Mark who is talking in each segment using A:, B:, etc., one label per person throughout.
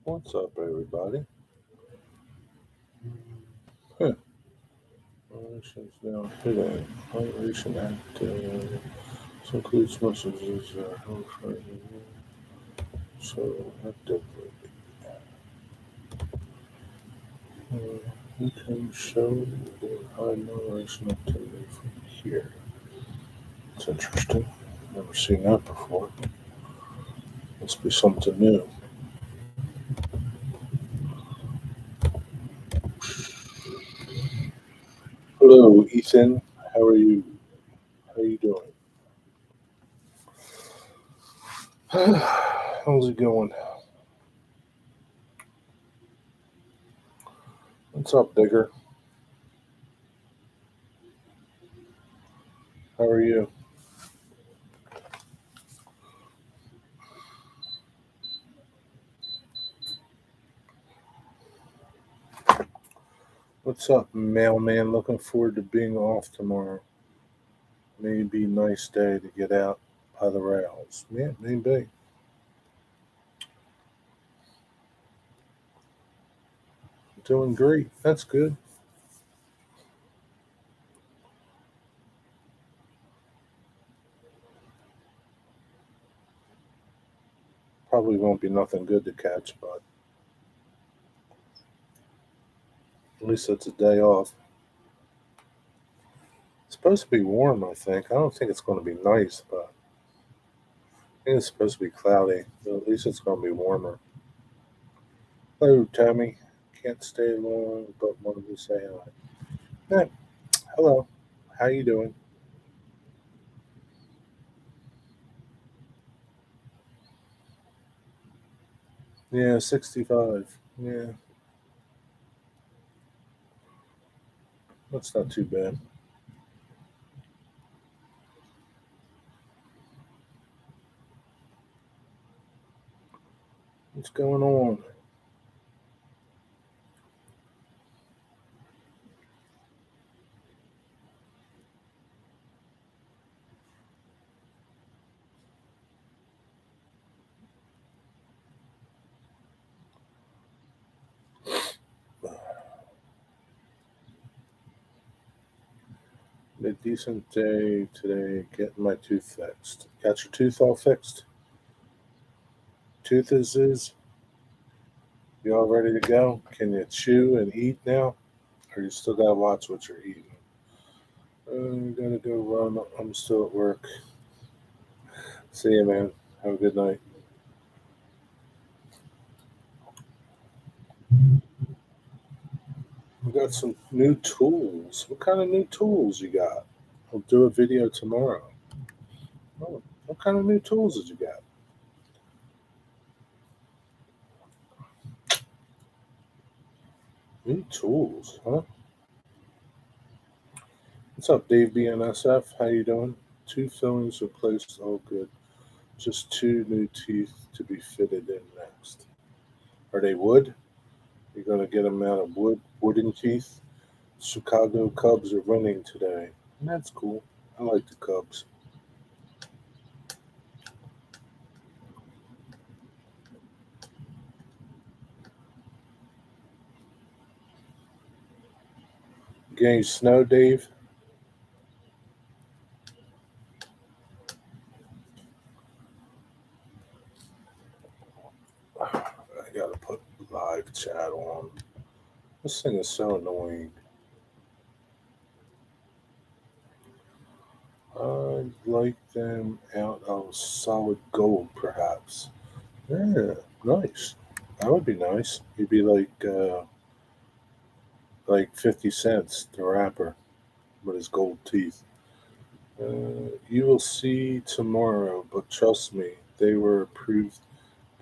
A: What's up, everybody? Huh. Relations now hidden. Recent active. This includes messages so actively. You can show or hide no relation activity from here. It's interesting. Never seen that before. Must be something new. Hello, Ethan. How are you? How are you doing? How's it going? What's up, Digger? How are you? What's up, mailman? Looking forward to being off tomorrow. Maybe nice day to get out by the rails. Yeah, maybe. Doing great. That's good. Probably won't be nothing good to catch, but at least it's a day off. It's supposed to be warm, I think. I don't think it's going to be nice, but I think it's supposed to be cloudy. But at least it's going to be warmer. Hello, Tammy. Can't stay long, but wanted to say hi. Hey, hello. How you doing? Yeah, 65. Yeah, that's not too bad. What's going on? A decent day today getting my tooth fixed. Got your tooth all fixed? Tooth is you all ready to go? Can you chew and eat now? Or you still gotta watch what you're eating? Gotta go run. I'm still at work. See you, man. Have a good night. We got some new tools. What kind of new tools you got? I'll do a video tomorrow. Oh, what kind of new tools did you got? New tools, huh? What's up, Dave BNSF? How you doing? Two fillings replaced. All good. Just two new teeth to be fitted in next. Are they wood? You're going to get them out of wooden teeth? Chicago Cubs are winning today. And that's cool. I like the Cubs. Getting snow, Dave? I got to put live chat on. This thing is so annoying. I'd like them out of solid gold, perhaps. Yeah, nice. That would be nice. You'd be like 50 cents, the rapper, with his gold teeth. You will see tomorrow, but trust me, they were approved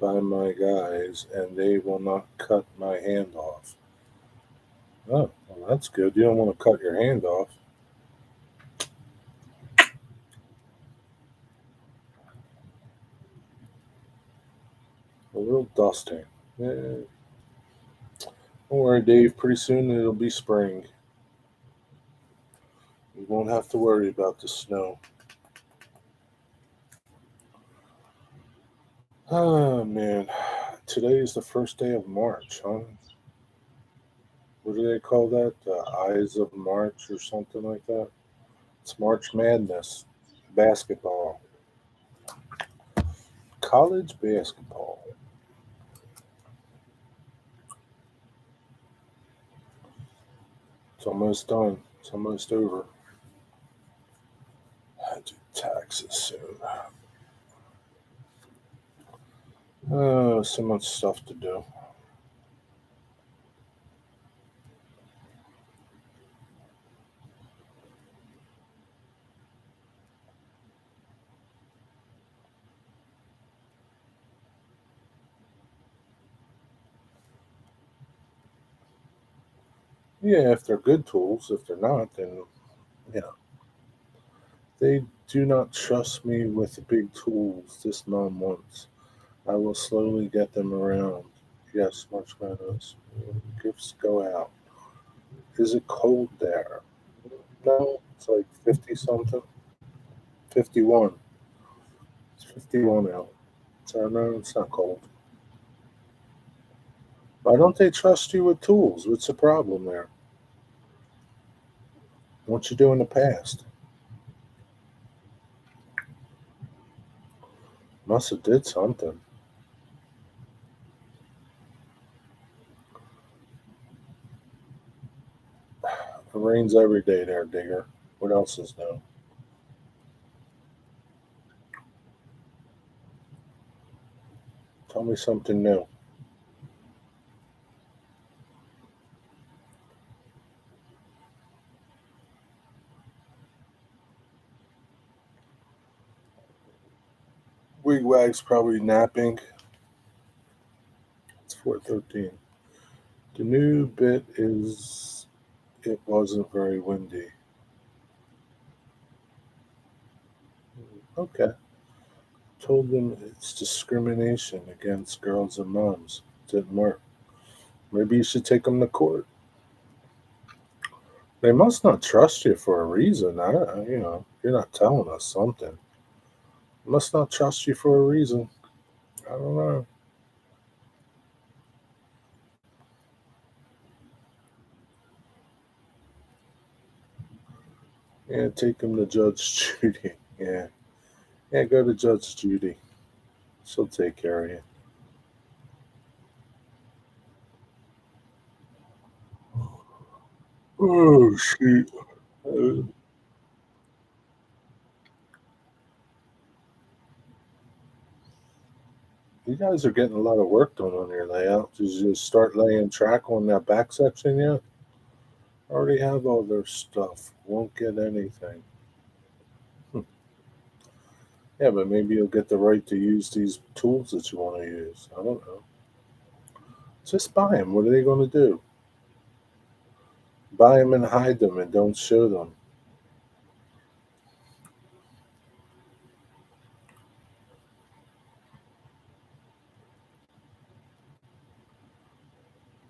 A: by my guys and they will not cut my hand off. Oh, well, that's good. You don't want to cut your hand off. A little dusting. Yeah. Don't worry, Dave. Pretty soon it'll be spring. You won't have to worry about the snow. Oh, man. Today is the first day of March, huh? What do they call that? The Eyes of March or something like that? It's March Madness. Basketball. College basketball. It's almost done. It's almost over. I do taxes soon. So much stuff to do. Yeah, if they're good tools. If they're not, then yeah. They do not trust me with the big tools this mom wants. I will slowly get them around. Yes, marshmallows. Gifts go out. Is it cold there? No, it's like 50 something. 51. It's 51 out. So no, it's not cold. Why don't they trust you with tools? What's the problem there? What you do in the past? Must have did something. It rains every day there, Digger. What else is new? Tell me something new. Wigwag's probably napping. It's 4:13. The new bit is it wasn't very windy. Okay. Told them it's discrimination against girls and moms. Didn't work. Maybe you should take them to court. They must not trust you for a reason. You're not telling us something. They must not trust you for a reason. I don't know. Yeah, take them to Judge Judy. Yeah. Yeah, go to Judge Judy. She'll take care of you. Oh, shoot. Uh, you guys are getting a lot of work done on your layout. Did you start laying track on that back section yet? Already have all their stuff. Won't get anything. Hmm. Yeah, but maybe you'll get the right to use these tools that you want to use. I don't know. Just buy them. What are they going to do? Buy them and hide them and don't show them.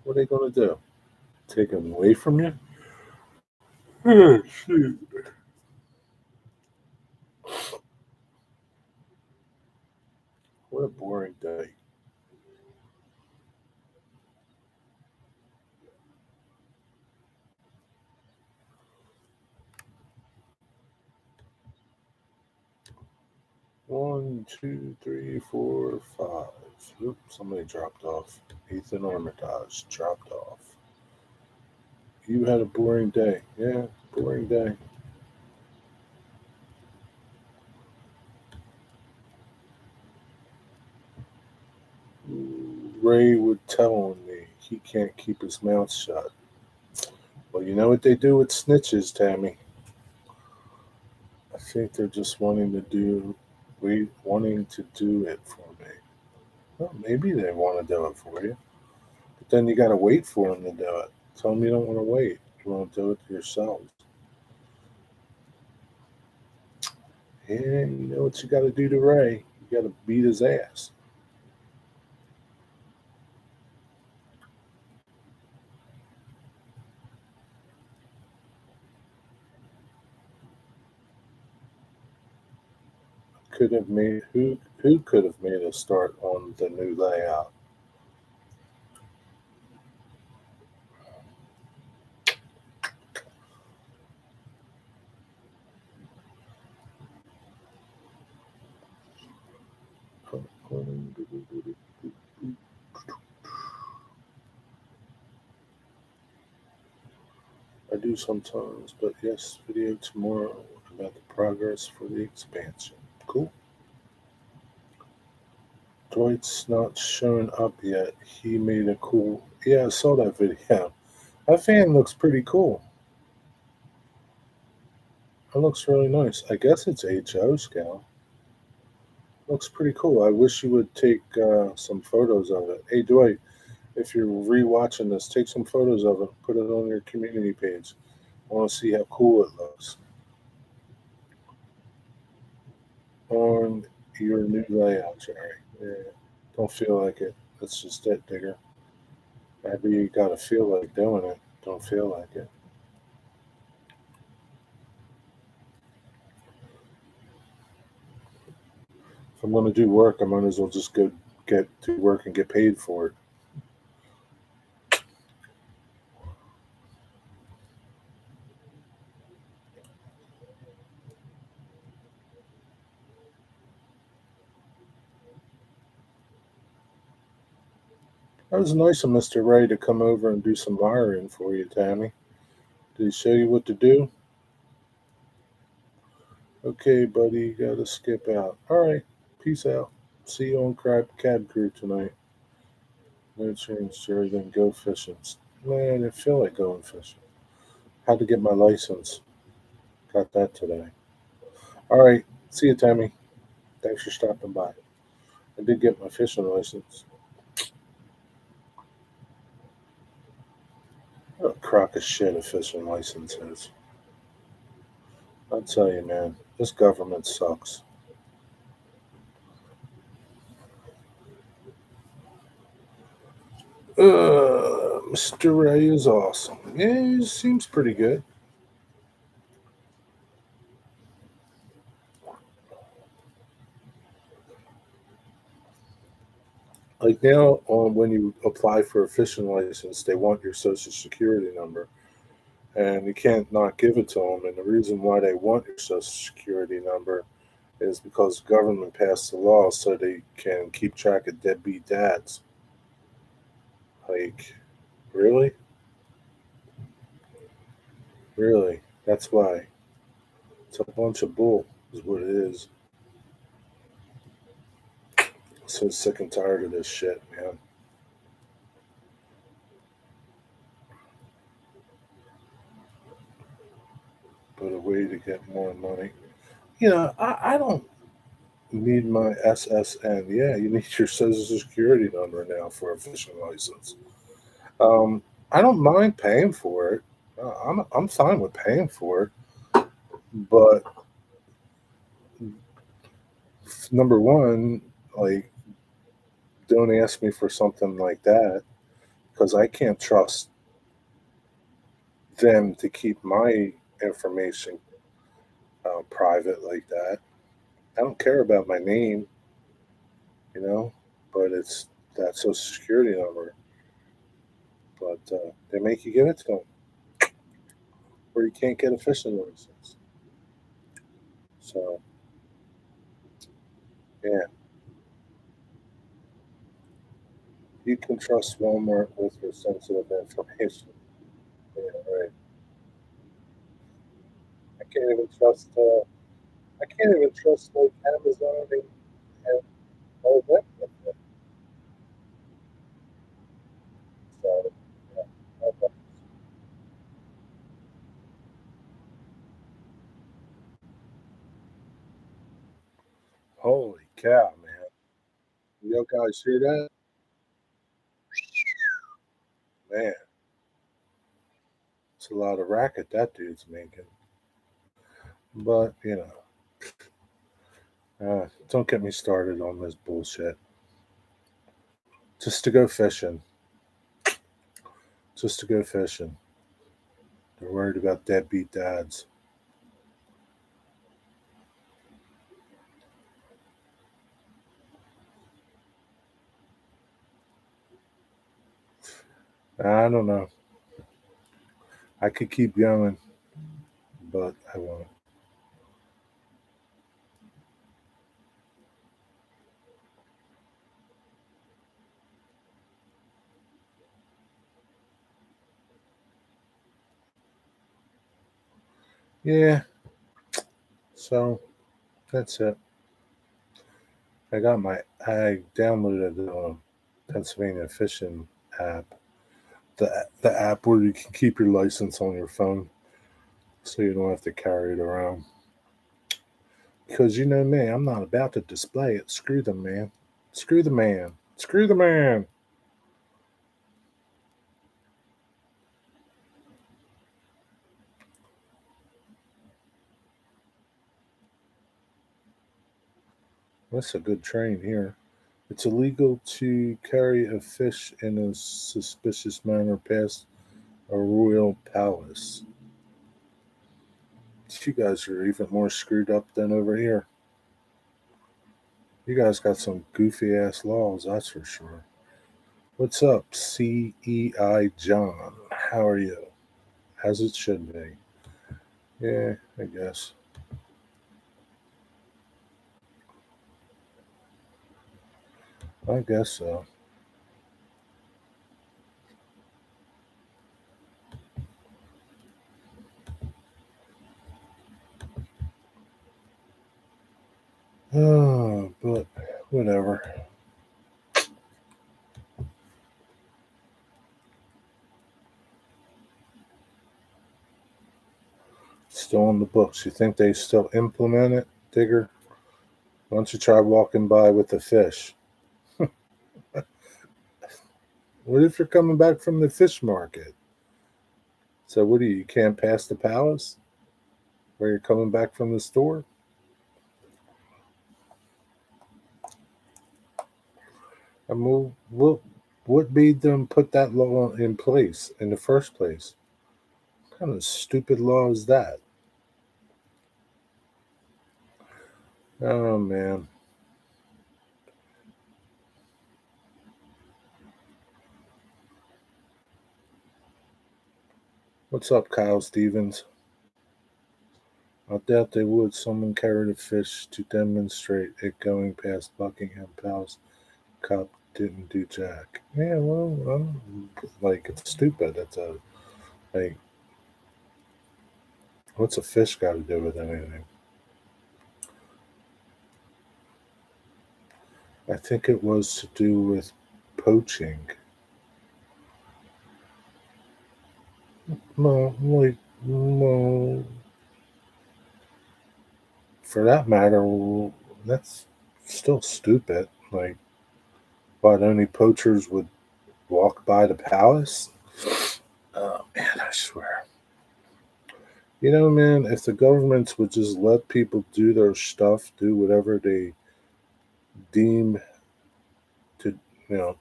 A: What are they going to do? Take them away from you? Oh, shoot. What a boring day. 1, 2, 3, 4, 5. Oop, somebody dropped off. Ethan Armitage dropped off. You had a boring day. Yeah, boring day. Ray would tell on me he can't keep his mouth shut. Well, you know what they do with snitches, Tammy? I think they're just wanting to do it for me. Well, maybe they want to do it for you, but then you got to wait for them to do it. Tell them you don't want to wait. You want to do it yourselves. Yeah, you know what you got to do to Ray? You got to beat his ass. Could have made who could have made a start on the new layout? I do sometimes, but yes, video tomorrow about the progress for the expansion. Cool. Dwight's not shown up yet. He made a cool. Yeah, I saw that video. That fan looks pretty cool. It looks really nice. I guess it's HO scale. Looks pretty cool. I wish you would take some photos of it. Hey, Dwight, if you're rewatching this, take some photos of it. Put it on your community page. I want to see how cool it looks on your new layout, Jerry. Yeah, don't feel like it. It's just that digger. Maybe you got to feel like doing it. Don't feel like it. If I'm going to do work, I might as well just go get to work and get paid for it. That was nice of Mr. Ray to come over and do some wiring for you, Tammy. Did he show you what to do? Okay, buddy, you gotta skip out. All right, peace out. See you on Cab Crew tonight. No change, Jerry. Then go fishing. Man, I didn't feel like going fishing. Had to get my license. Got that today. All right, see you, Tammy. Thanks for stopping by. I did get my fishing license. What a crock of shit a fishing license is. I'll tell you, man, this government sucks. Mr. Ray is awesome. Yeah, he seems pretty good. Like now, when you apply for a fishing license, they want your social security number, and you can't not give it to them. And the reason why they want your social security number is because the government passed the law so they can keep track of deadbeat dads. Like, really? Really? That's why. It's a bunch of bull, is what it is. So sick and tired of this shit, man. But a way to get more money. I don't need my SSN. Yeah, you need your social security number now for a fishing license. Um, I don't mind paying for it. I'm fine with paying for it, but number one, like, don't ask me for something like that because I can't trust them to keep my information private like that. I don't care about my name, you know, but it's that social security number. But they make you give it to them, or you can't get a fishing license. So yeah, you can trust Walmart with your sensitive information. Yeah, right. I can't even trust. I can't even trust like Amazon and all that. So yeah, okay. Holy cow, man! You guys hear that? Man, it's a lot of racket that dude's making. But don't get me started on this bullshit. Just to go fishing. Just to go fishing. They're worried about deadbeat dads. I don't know. I could keep going, but I won't. Yeah, so that's it. I downloaded the Pennsylvania fishing app, the app where you can keep your license on your phone, so you don't have to carry it around. Because you know me, I'm not about to display it. Screw the man. Screw the man. Screw the man. That's a good train here. It's illegal to carry a fish in a suspicious manner past a royal palace. You guys are even more screwed up than over here. You guys got some goofy ass laws, that's for sure. What's up, CEI John? How are you? As it should be. Yeah, I guess. I guess so. Oh, but whatever. Still in the books. You think they still implement it, Digger? Why don't you try walking by with the fish? What if you're coming back from the fish market? So what do you can't pass the palace where you're coming back from the store? I mean, what made them put that law in place in the first place? What kind of stupid law is that? Oh man, what's up, Kyle Stevens? I doubt they would. Someone carried a fish to demonstrate it going past Buckingham Palace. Cop didn't do jack. Yeah, well, like it's stupid. It's a like, what's a fish got to do with anything? I think it was to do with poaching. No, like, no. For that matter, well, that's still stupid. Like, what, only poachers would walk by the palace? Oh, man, I swear. You know, man, if the governments would just let people do their stuff, do whatever they deem to, you know,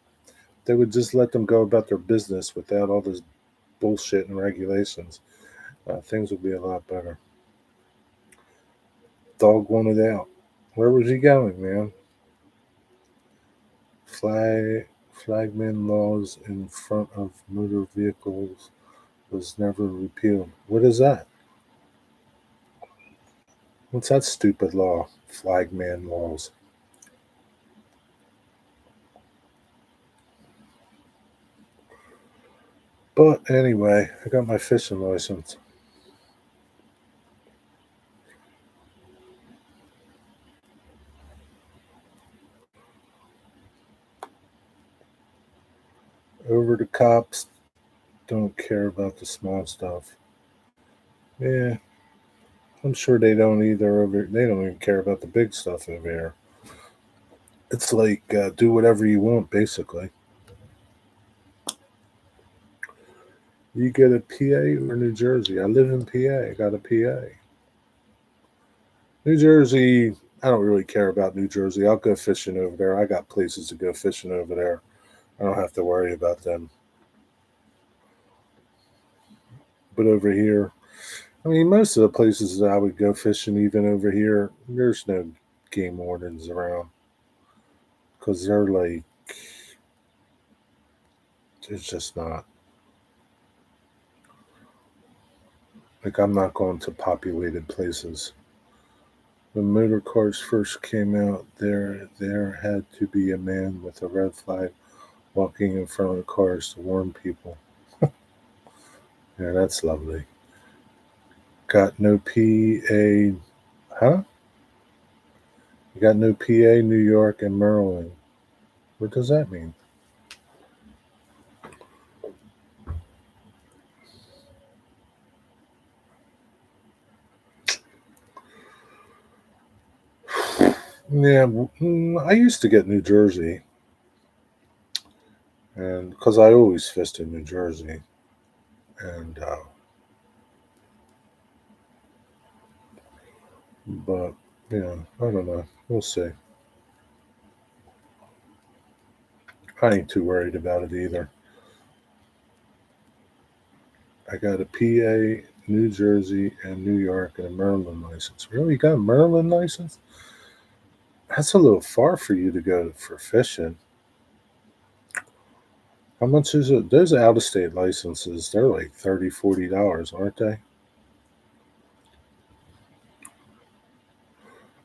A: they would just let them go about their business without all this bullshit and regulations, things would be a lot better. Dog wanted out. Where was he going, man? Flagman laws in front of motor vehicles was never repealed. What is that? What's that stupid law? Flagman laws. But anyway, I got my fishing license. Over the cops don't care about the small stuff. Yeah, I'm sure they don't either. They don't even care about the big stuff over here. It's like do whatever you want, basically. You get a PA or New Jersey? I live in PA. I got a PA. New Jersey, I don't really care about New Jersey. I'll go fishing over there. I got places to go fishing over there. I don't have to worry about them. But over here, I mean, most of the places that I would go fishing, even over here, there's no game wardens around because they're like, it's just not. Like, I'm not going to populated places. When motor cars first came out, there had to be a man with a red flag walking in front of cars to warn people. Yeah, that's lovely. Got no PA, huh? You got no PA, New York, and Maryland. What does that mean? Yeah, I used to get New Jersey, and because I always fished in New Jersey, and but yeah, I don't know. We'll see. I ain't too worried about it either. I got a PA, New Jersey, and New York, and a Maryland license. Really, you got a Maryland license? That's a little far for you to go for fishing. How much is it? Those out of state licenses, they're like $30, $40, aren't they?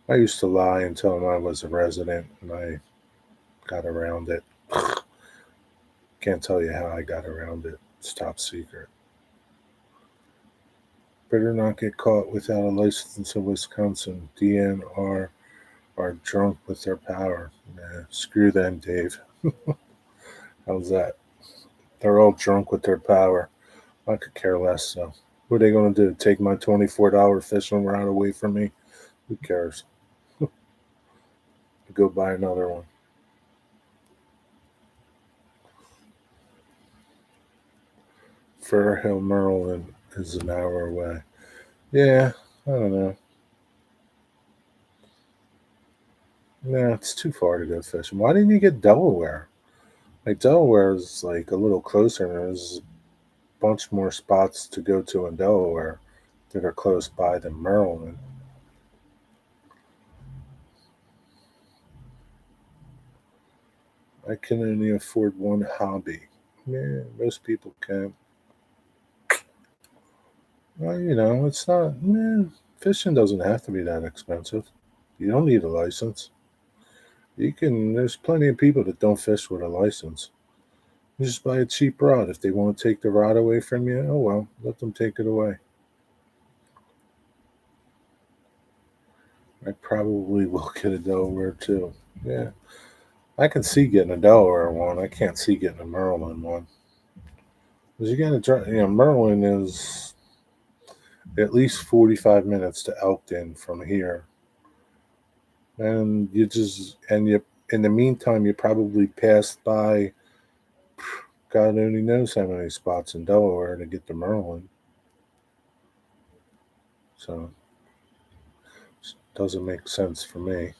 A: I used to lie and tell them I was a resident, and I got around it. Can't tell you how I got around it. It's top secret. Better not get caught without a license in Wisconsin. DNR are drunk with their power. Nah, screw them, Dave. How's that? They're all drunk with their power. I could care less. So, what are they going to do? Take my $24 fishing rod away from me? Who cares? Go buy another one. Fur Hill, Maryland is an hour away. Yeah, I don't know. Nah, it's too far to go fishing. Why didn't you get Delaware? Like Delaware is like a little closer, and there's a bunch more spots to go to in Delaware that are close by than Maryland. I can only afford one hobby. Yeah, most people can. Well, it's not. Fishing doesn't have to be that expensive. You don't need a license. You can. There's plenty of people that don't fish with a license. You just buy a cheap rod. If they want to take the rod away from you, oh well, let them take it away. I probably will get a Delaware too. Yeah, I can see getting a Delaware one. I can't see getting a Maryland one. Because you got to try. Maryland is at least 45 minutes to Elkton from here, and you in the meantime you probably passed by. God only knows how many spots in Delaware to get to Maryland. So it doesn't make sense for me.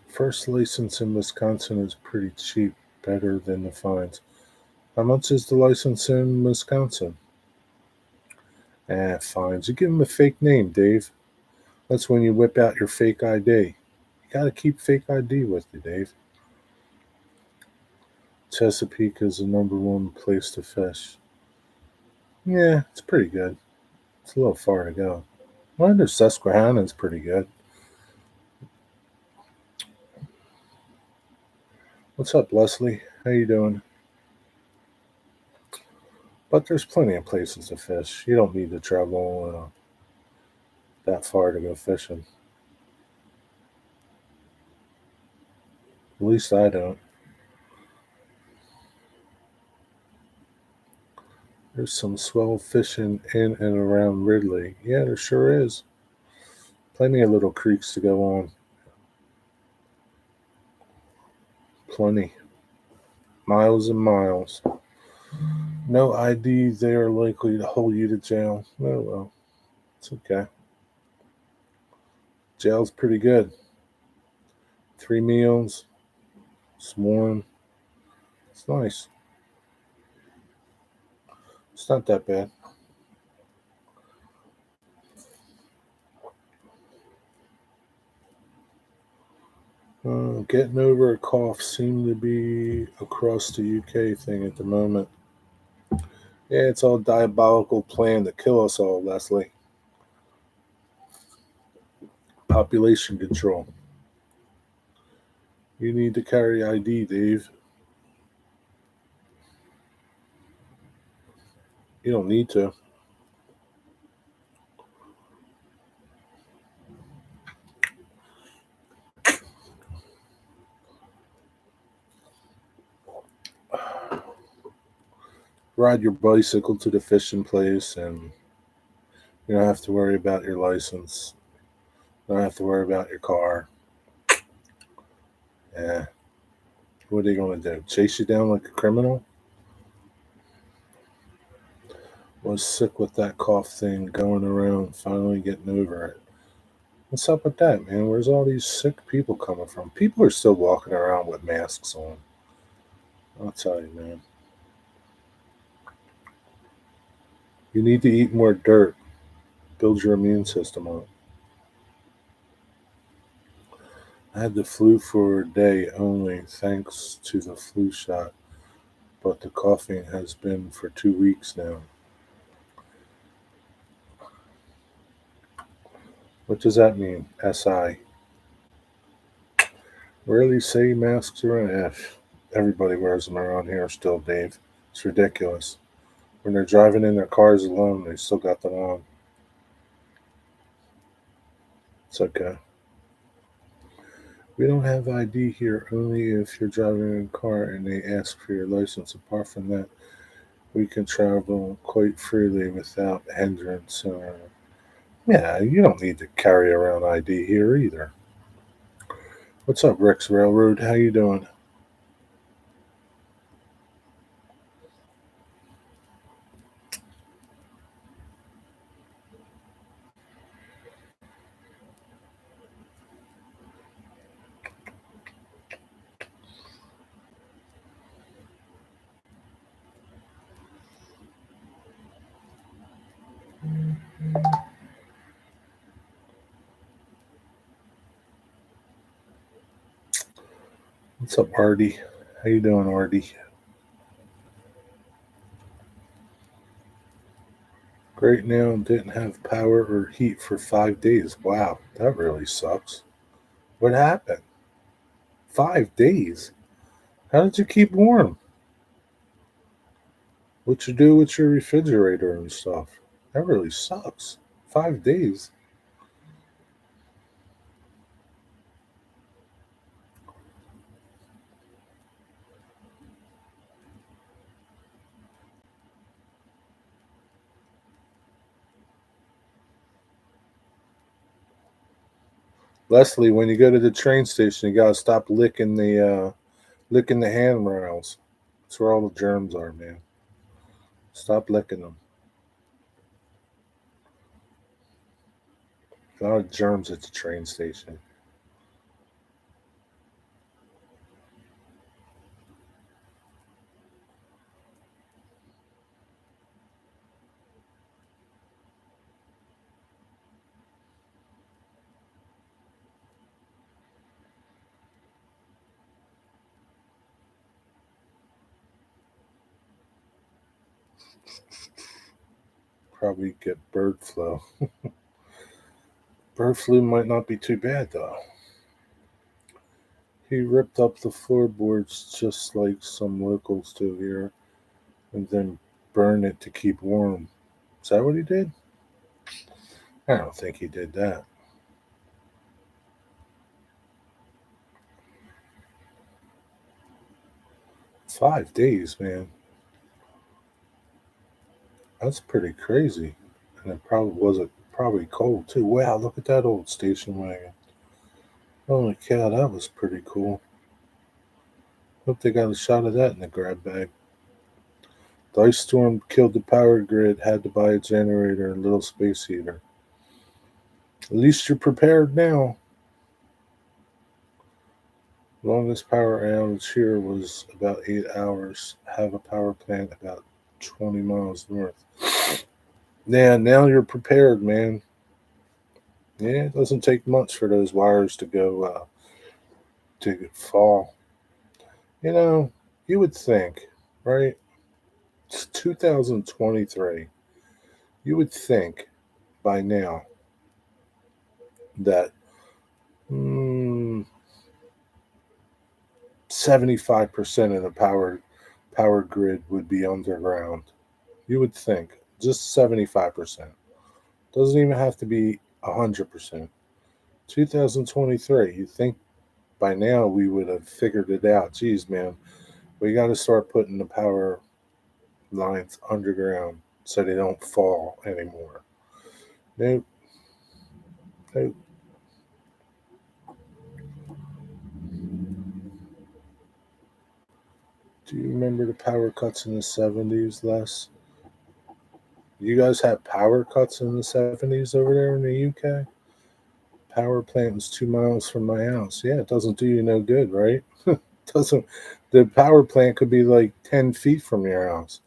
A: First license in Wisconsin is pretty cheap, better than the fines. How much is the license in Wisconsin? Fines. You give them a fake name, Dave. That's when you whip out your fake ID. You got to keep fake ID with you, Dave. Chesapeake is the number one place to fish. Yeah, it's pretty good. It's a little far to go. Well, there's Susquehanna's pretty good. What's up, Leslie? How you doing? But there's plenty of places to fish. You don't need to travel that far to go fishing. At least I don't. There's some swell fishing in and around Ridley. Yeah, there sure is. Plenty of little creeks to go on. Plenty. Miles and miles. No ID there likely to hold you to jail. Oh well, it's okay. Jail's pretty good. 3 meals. It's warm. It's nice. It's not that bad. Getting over a cough seemed to be across the UK thing at the moment. Yeah, it's all diabolical plan to kill us all, Leslie. Population control. You need to carry ID, Dave. You don't need to. ride your bicycle to the fishing place, and you don't have to worry about your license. You don't have to worry about your car. Yeah. What are they going to do? Chase you down like a criminal? Was sick with that cough thing going around, finally getting over it. What's up with that, man? Where's all these sick people coming from? People are still walking around with masks on. I'll tell you, man. You need to eat more dirt. Build your immune system up. I had the flu for a day only, thanks to the flu shot, but the coughing has been for 2 weeks now. What does that mean? SI. Rarely say masks are an F. Everybody wears them around here still, Dave. It's ridiculous. When they're driving in their cars alone, they still got them on. It's okay. We don't have ID here, only if you're driving in a car and they ask for your license. Apart from that, we can travel quite freely without hindrance. Yeah, you don't need to carry around ID here either. What's up, Rex Railroad? How you doing? What's up, Artie? How you doing, Artie? Great now, didn't have power or heat for 5 days. Wow, that really sucks. What happened? 5 days? How did you keep warm? What you do with your refrigerator and stuff? That really sucks. 5 days. Leslie, when you go to the train station, you gotta stop licking the handrails. That's where all the germs are, man. Stop licking them. A lot of germs at the train station. Probably get bird flu. Bird flu might not be too bad though. He ripped up the floorboards just like some locals do here, and then burned it to keep warm. Is that what he did? I don't think he did that. 5 days, man. That's pretty crazy. And it probably wasn't probably cold too. Wow, look at that old station wagon. Holy cow, that was pretty cool. Hope they got a shot of that in the grab bag. The ice storm killed the power grid, had to buy a generator and a little space heater. At least you're prepared now. Longest power outage here was about 8 hours. Have a power plant about 20 miles north. Yeah, now you're prepared, man. Yeah, it doesn't take much for those wires to go to fall. You know, you would think, right? It's 2023. You would think by now that 75% of the power grid would be underground. You would think just 75%. Doesn't even have to be 100%. 2023. You think by now we would have figured it out. Geez, man, we got to start putting the lines underground so they don't fall anymore. Nope, nope. Do you remember the power cuts in the 70s, Les? You guys had power cuts in the 70s over there in the UK? Power plant was 2 miles from my house. Yeah, it doesn't do you no good, right? Doesn't. The power plant could be like 10 feet from your house.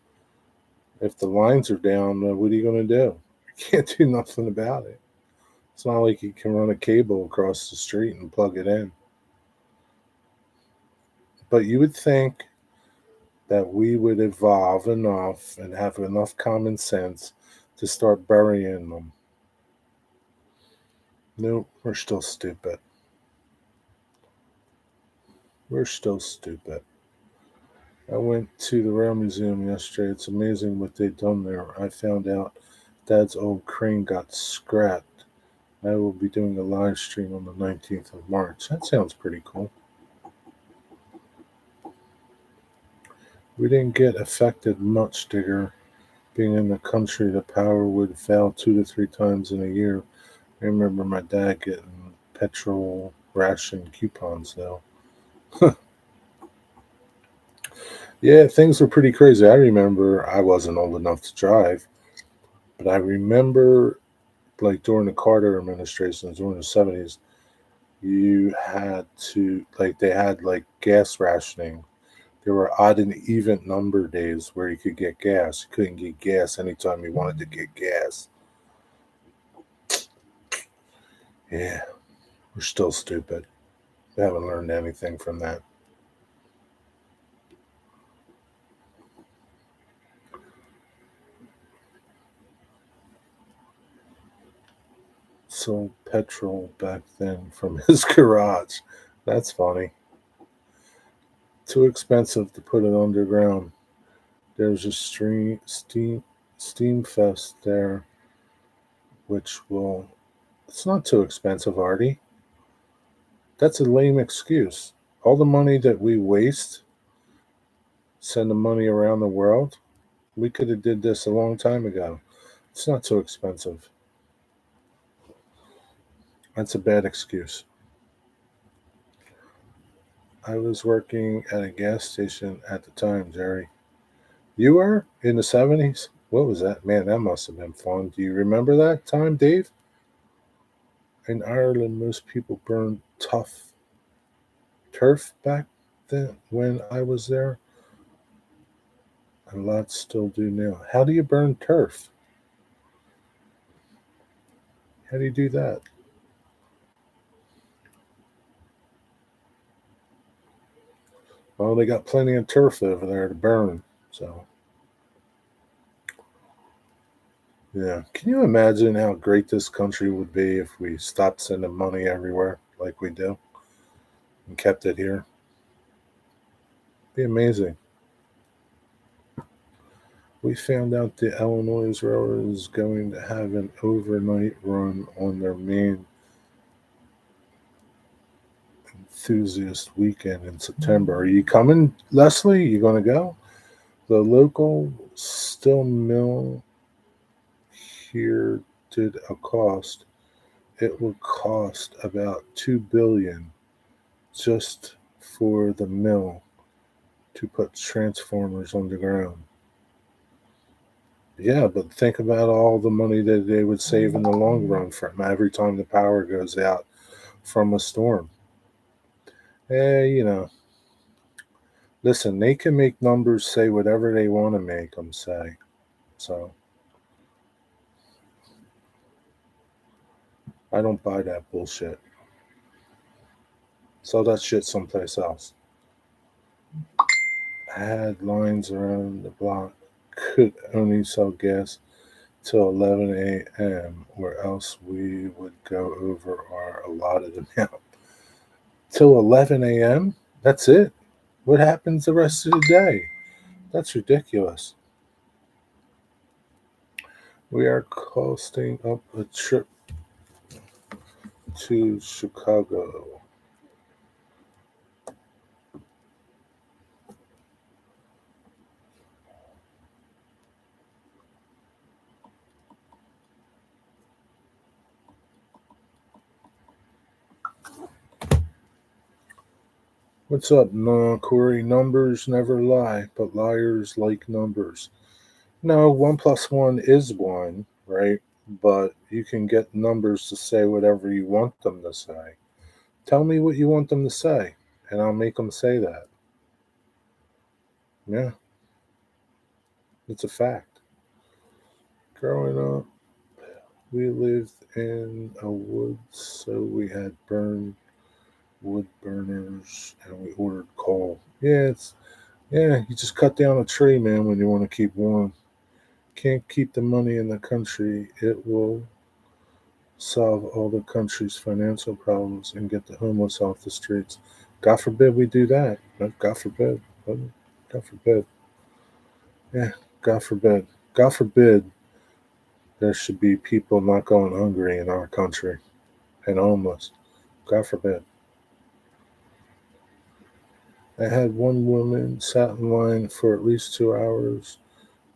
A: If the lines are down, what are you going to do? You can't do nothing about it. It's not like you can run a cable across the street and plug it in. But you would think that we would evolve enough and have enough common sense to start burying them. Nope, we're still stupid. We're still stupid. I went to the Rail Museum yesterday. It's amazing what they've done there. I found out Dad's old crane got scrapped. I will be doing a live stream on the 19th of March. That sounds pretty cool. We didn't get affected much, Digger. Being in the country, the power would fail 2 to 3 times in a year. I remember my dad getting petrol ration coupons, though. Yeah, things were pretty crazy. I remember I wasn't old enough to drive, but I remember like during the Carter administration, during the 70s, you had to, like, they had like gas rationing. There were odd and even number days where you could get gas. You couldn't get gas anytime you wanted to get gas. Yeah, we're still stupid. We haven't learned anything from that. Sold petrol back then from his garage. That's funny. Too expensive to put it underground. There's a steam fest there, which will. It's not too expensive, Artie. That's a lame excuse. All the money that we waste sending money around the world, we could have did this a long time ago. It's not too expensive. That's a bad excuse. I was working at a gas station at the time, Jerry. You were in the 70s? What was that? Man, that must have been fun. Do you remember that time, Dave? In Ireland, most people burned turf back then when I was there. A lot still do now. How do you burn turf? How do you do that? Well, they got plenty of turf over there to burn. So, yeah. Can you imagine how great this country would be if we stopped sending money everywhere like we do and kept it here? Be amazing. We found out the Illinois Railroad is going to have an overnight run on their main enthusiast weekend in September. Are you coming, Leslie? You going to go? The local steel mill here did a cost. It will cost about $2 billion just for the mill to put transformers underground. Yeah, but think about all the money that they would save in the long run from every time the power goes out from a storm. You know, listen, they can make numbers say whatever they want to make them say. So I don't buy that bullshit. Sell that shit someplace else. I had lines around the block. Could only sell gas till 11 a.m., or else we would go over our allotted amount. Till 11 a.m.? That's it? What happens the rest of the day? That's ridiculous. We are costing up a trip to Chicago. What's up? No, Corey, numbers never lie, but liars like numbers. No, 1 plus 1 is 1, right? But you can get numbers to say whatever you want them to say. Tell me what you want them to say, and I'll make them say that. Yeah, it's a fact. Growing up, we lived in a woods, so we had burned wood burners and we ordered coal. Yeah, you just cut down a tree, man, when you want to keep warm. Can't keep the money in the country. It will solve all the country's financial problems and get the homeless off the streets. God forbid we do that. God forbid. God forbid. Yeah, God forbid. God forbid there should be people not going hungry in our country and homeless. God forbid. I had one woman sat in line for at least 2 hours,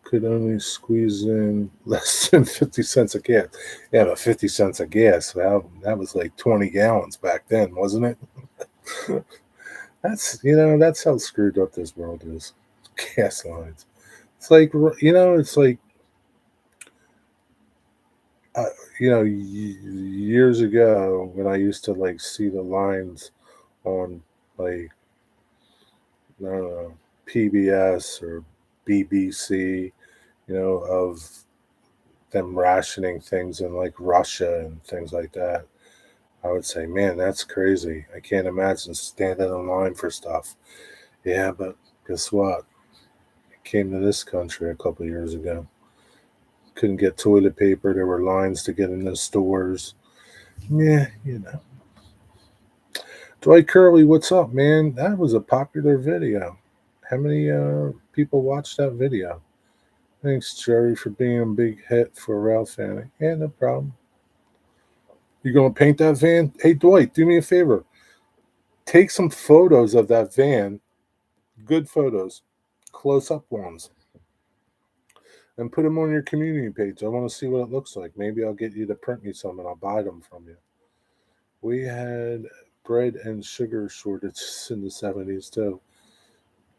A: could only squeeze in less than 50 cents a gas. Yeah, but 50 cents a gas, that was like 20 gallons back then, wasn't it? That's how screwed up this world is. Gas lines. It's like, it's like, uh, years ago when I used to like see the lines on like, I don't know, PBS or BBC, of them rationing things in like Russia and things like that. I would say, man, that's crazy. I can't imagine standing in line for stuff. Yeah, but guess what? I came to this country a couple of years ago. Couldn't get toilet paper. There were lines to get in the stores. Yeah. Dwight Curley, what's up, man? That was a popular video. How many people watched that video? Thanks, Jerry, for being a big hit for Ralph Fanning. Yeah, no problem. You gonna paint that van? Hey, Dwight, do me a favor. Take some photos of that van, good photos, close up ones, and put them on your community page. I want to see what it looks like. Maybe I'll get you to print me some and I'll buy them from you. We had bread and sugar shortages in the 70s too.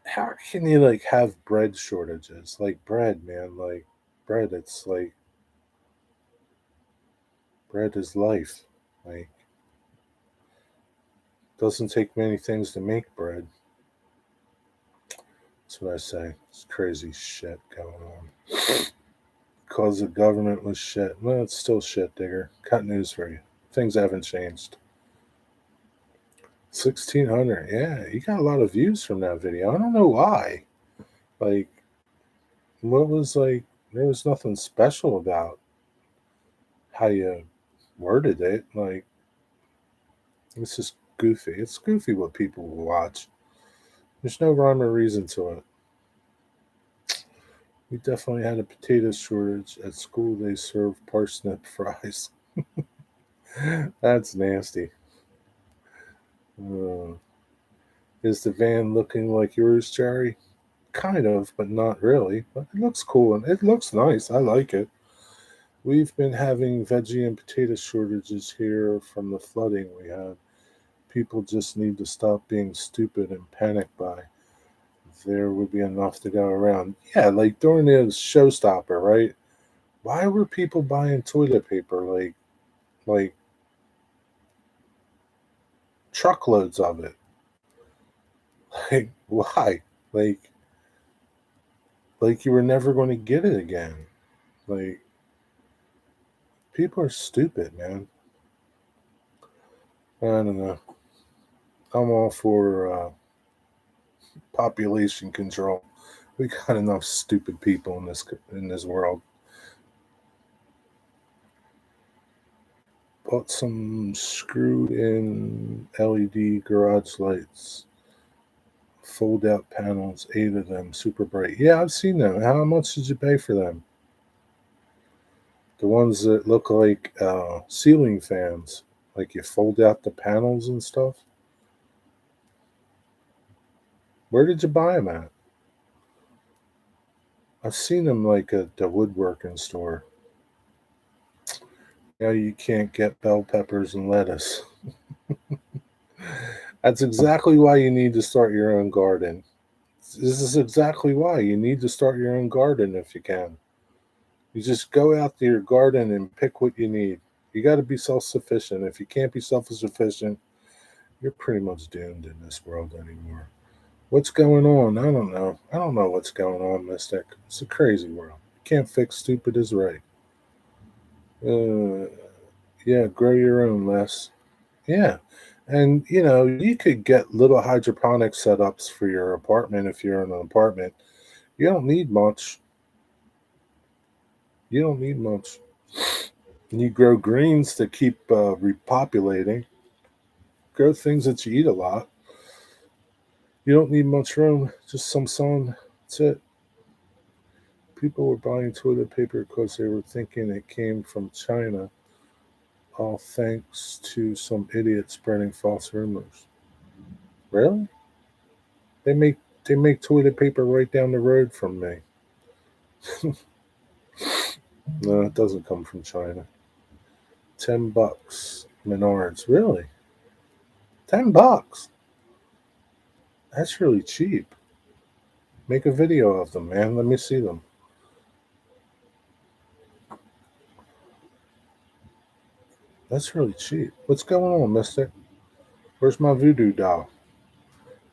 A: How can you like have bread shortages? Like bread, man, like bread, it's like bread is life. Like doesn't take many things to make bread. That's what I say. It's crazy shit going on. Because the government was shit. Well, it's still shit, Digger. Got news for you. Things haven't changed. 1,600. Yeah, you got a lot of views from that video. I don't know why. Like, what was like, there was nothing special about how you worded it. Like, it's just goofy. It's goofy what people will watch. There's no rhyme or reason to it. We definitely had a potato shortage. At school, they served parsnip fries. That's nasty. Uh, is the van looking like yours, Jerry? Kind of, but not really. But it looks cool and it looks nice. I like it. We've been having veggie and potato shortages here from the flooding we had. People just need to stop being stupid and panic buy. There would be enough to go around. Yeah, like during the showstopper, right? Why were people buying toilet paper like truckloads of it? Like why? Like like you were never going to get it again. Like people are stupid, man. I don't know. I'm all for population control. We got enough stupid people in this world. Bought some screwed in LED garage lights, fold out panels, 8 of them, super bright. Yeah, I've seen them. How much did you pay for them? The ones that look like ceiling fans, like you fold out the panels and stuff. Where did you buy them at? I've seen them like at the woodworking store. Now you can't get bell peppers and lettuce. That's exactly why you need to start your own garden. This is exactly why you need to start your own garden if you can. You just go out to your garden and pick what you need. You got to be self sufficient. If you can't be self sufficient, you're pretty much doomed in this world anymore. What's going on? I don't know. I don't know what's going on, Mystic. It's a crazy world. You can't fix stupid is right. Uh, yeah, grow your own, Les. Yeah. And, you could get little hydroponic setups for your apartment if you're in an apartment. You don't need much. You don't need much. You grow greens to keep repopulating. Grow things that you eat a lot. You don't need much room, just some sun. That's it. People were buying toilet paper because they were thinking it came from China, all thanks to some idiot spreading false rumors. Really? They make they make toilet paper right down the road from me. No, it doesn't come from China. $10. Menards. Really? $10? That's really cheap. Make a video of them, man. Let me see them. That's really cheap. What's going on, mister? Where's my voodoo doll?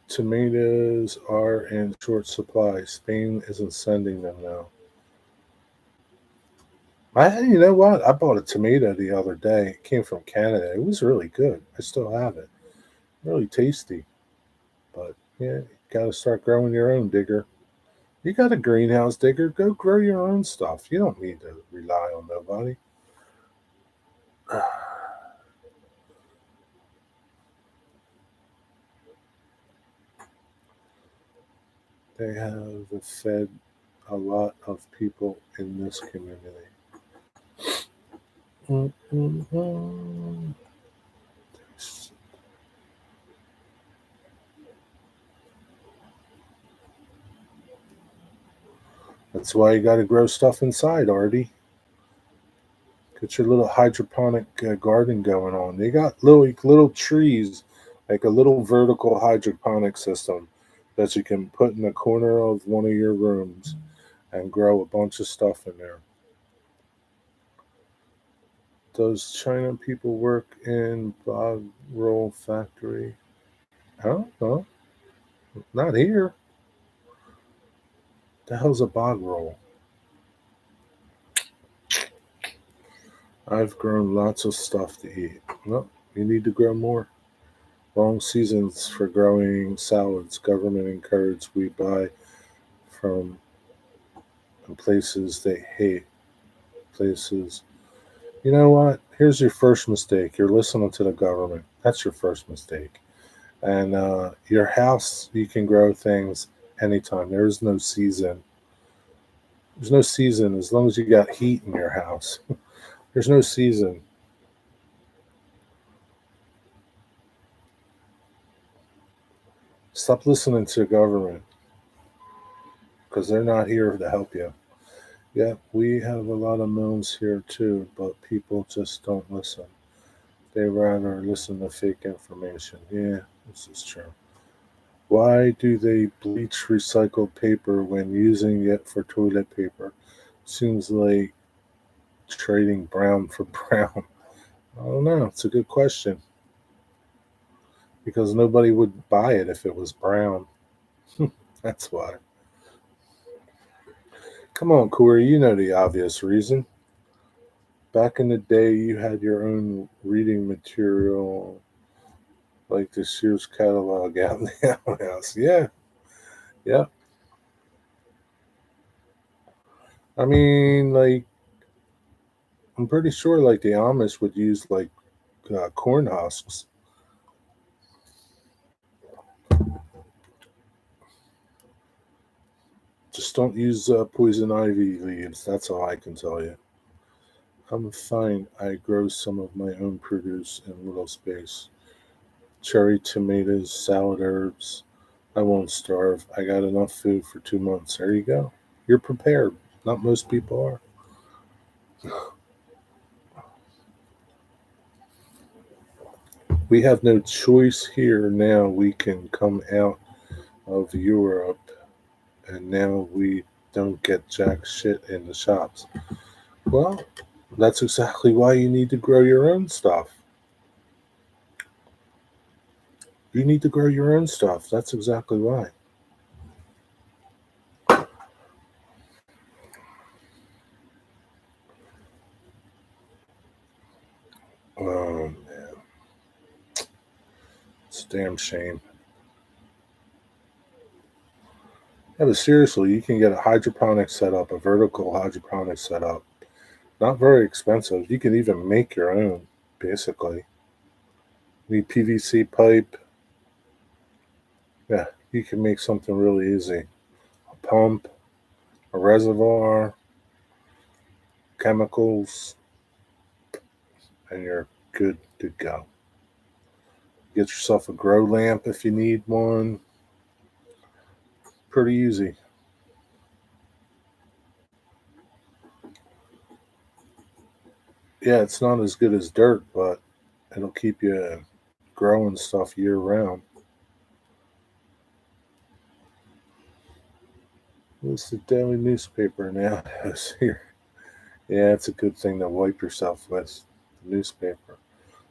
A: Tomatoes are in short supply. Spain isn't sending them now. You know what? I bought a tomato the other day. It came from Canada. It was really good. I still have it. Really tasty. But yeah, you gotta start growing your own, Digger. You got a greenhouse, Digger. Go grow your own stuff. You don't need to rely on nobody. They have fed a lot of people in this community. Mm-mm-mm. That's why you got to grow stuff inside, Artie. Get your little hydroponic garden going on. They got little trees, like a little vertical hydroponic system that you can put in the corner of one of your rooms and grow a bunch of stuff in there. Does China people work in bog roll factory? I don't know. Not here. The hell's a bog roll? I've grown lots of stuff to eat. No, you need to grow more. Long seasons for growing salads. Government encouraged we buy from places they hate. Places. You know what? Here's your first mistake. You're listening to the government. That's your first mistake. And your house, you can grow things anytime. There is no season. There's no season as long as you got heat in your house. There's no season. Stop listening to the government because they're not here to help you. Yeah, we have a lot of mills here too, but people just don't listen. They rather listen to fake information. Yeah, this is true. Why do they bleach recycled paper when using it for toilet paper? Seems like trading brown for brown. I don't know. It's a good question because nobody would buy it if it was brown. That's why. Come on, Corey, you know the obvious reason. Back in the day, you had your own reading material like the Sears catalog out in the outhouse. Yeah, yeah. I mean, like, I'm pretty sure like the Amish would use like corn husks. Just don't use poison ivy leaves. That's all I can tell you. I'm fine. I grow some of my own produce in little space. Cherry tomatoes, salad herbs. I won't starve. I got enough food for 2 months. There you go. You're prepared. Not most people are. We have no choice here now. We can come out of Europe, and now we don't get jack shit in the shops. Well, that's exactly why you need to grow your own stuff. You need to grow your own stuff. That's exactly why. Oh man, it's a damn shame. Yeah, but seriously, you can get a hydroponic setup, a vertical hydroponic setup. Not very expensive. You can even make your own, basically. You need PVC pipe. Yeah, you can make something really easy. A pump, a reservoir, chemicals, and you're good to go. Get yourself a grow lamp if you need one. Pretty easy. Yeah, it's not as good as dirt, but it'll keep you growing stuff year round. What's the daily newspaper now? Here. Yeah, it's a good thing to wipe yourself with the newspaper.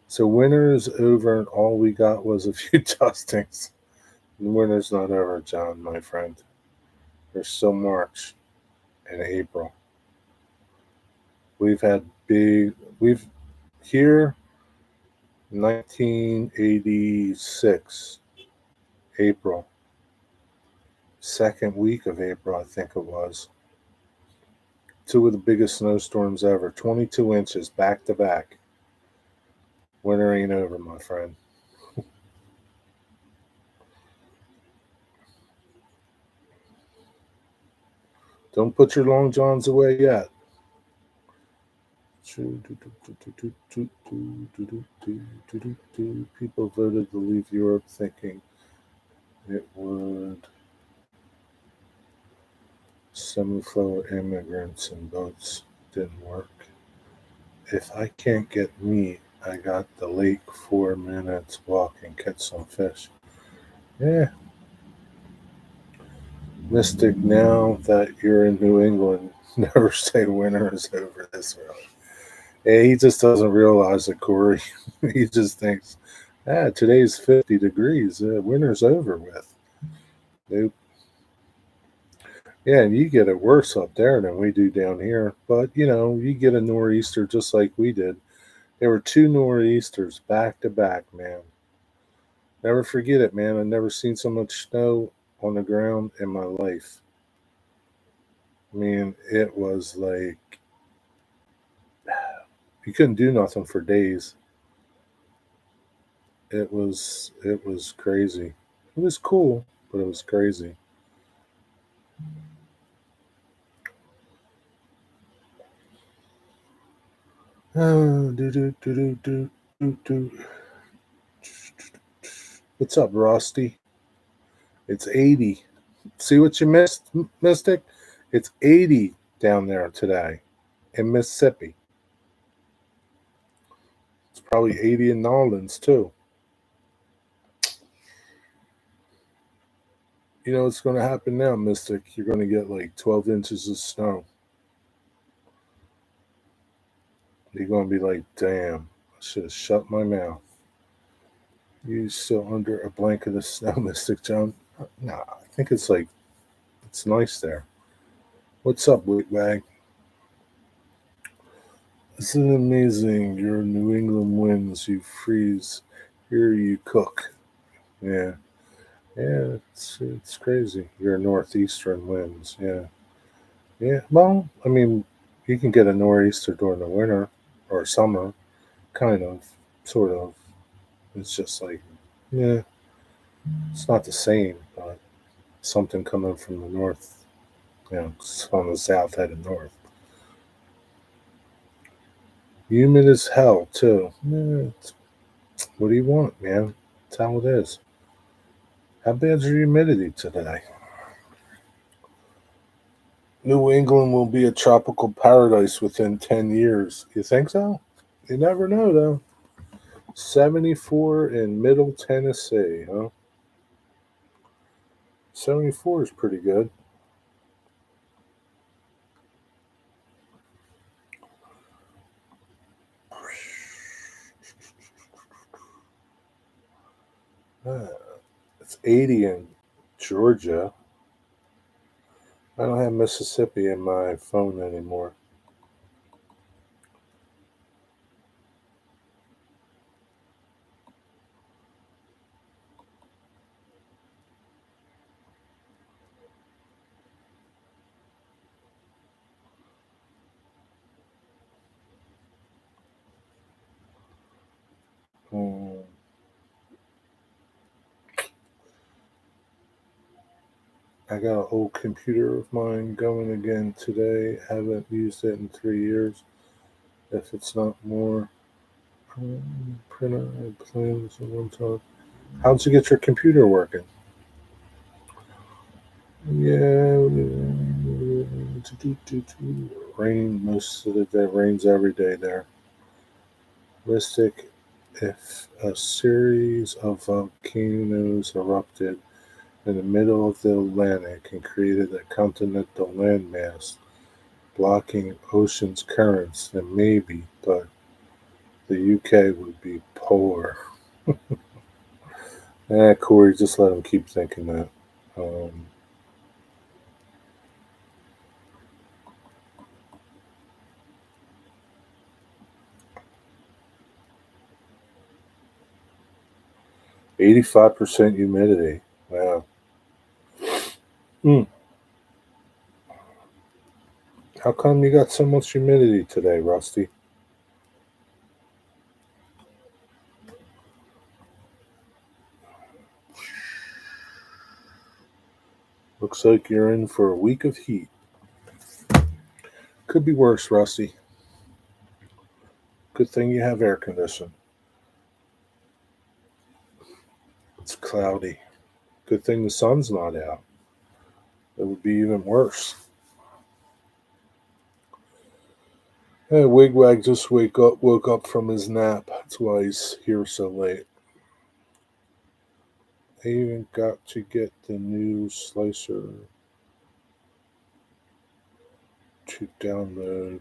A: So winter is over, and all we got was a few dustings. The winter's not over, John, my friend. There's still March and April. We've had big. We've here 1986 April, second week of April, I think it was. Two of the biggest snowstorms ever, 22 inches back to back. Winter ain't over, my friend. Don't put your long johns away yet. People voted to leave Europe thinking it would semi-flow immigrants and boats. Didn't work. If I can't get meat, I got the lake 4 minutes walk and catch some fish. Yeah. Mystic, now that you're in New England, never say winter is over this early. Yeah, he just doesn't realize it, Corey. He just thinks, today's 50 degrees. Winter's over with. Nope. Yeah, and you get it worse up there than we do down here. But, you get a nor'easter just like we did. There were two nor'easters back to back, man. Never forget it, man. I've never seen so much snow on the ground in my life. I mean, it was like you couldn't do nothing for days. It was crazy. It was cool, but it was crazy. Oh, do. What's up, Rusty? It's 80. See what you missed, Mystic? It's 80 down there today in Mississippi. It's probably 80 in New Orleans, too. You know what's going to happen now, Mystic? You're going to get like 12 inches of snow. You're going to be like, damn, I should have shut my mouth. You still under a blanket of snow, Mystic John? Nah, I think it's nice there. What's up, Wigwag? Isn't it amazing? Your New England winds, you freeze. Here you cook. Yeah. Yeah, it's crazy. Your northeastern winds. Yeah. Yeah. Well, I mean, you can get a nor'easter during the winter or summer, kind of, sort of. It's just like, yeah, it's not the same, but something coming from the north, from the south headed north. Humid as hell, too. Yeah, what do you want, man? That's how it is. How bad's your humidity today? New England will be a tropical paradise within 10 years. You think so? You never know, though. 74 in Middle Tennessee, huh? 74 is pretty good. Uh, it's 80 in Georgia. I don't have Mississippi in my phone anymore. Hmm. I got an old computer of mine going again today. Haven't used it in 3 years, if it's not more. Printer and plans at one time. How'd you get your computer working? Yeah, rain most of the day. Rains every day there. Mystic, if a series of volcanoes erupted in the middle of the Atlantic and created a continental landmass blocking ocean's currents, then maybe, but the UK would be poor. Corey, just let him keep thinking that. Um, 85% humidity. Wow. Mm. How come you got so much humidity today, Rusty? Looks like you're in for a week of heat. Could be worse, Rusty. Good thing you have air conditioning. It's cloudy. Good thing the sun's not out. It would be even worse. Hey, Wigwag just woke up from his nap. That's why he's here so late. I even got to get the new slicer to download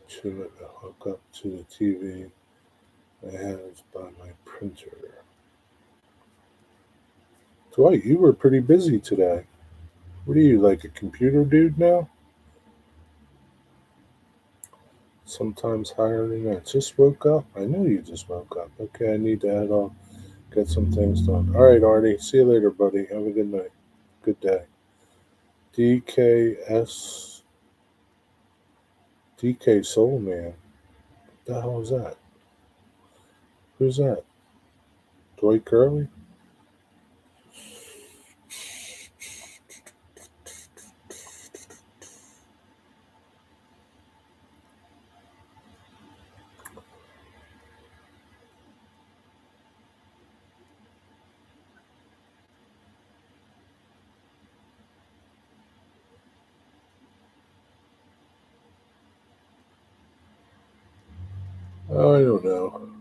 A: to it to hook up to the TV I have by my printer. Dwight, you were pretty busy today. What are you, like a computer dude now? Sometimes higher than that. Just woke up? I know you just woke up. Okay, I need to head off, get some things done. All right, Artie. See you later, buddy. Have a good night. Good day. DKS. DK Soul Man. What the hell is that? Who's that? Dwight Curley? I don't know.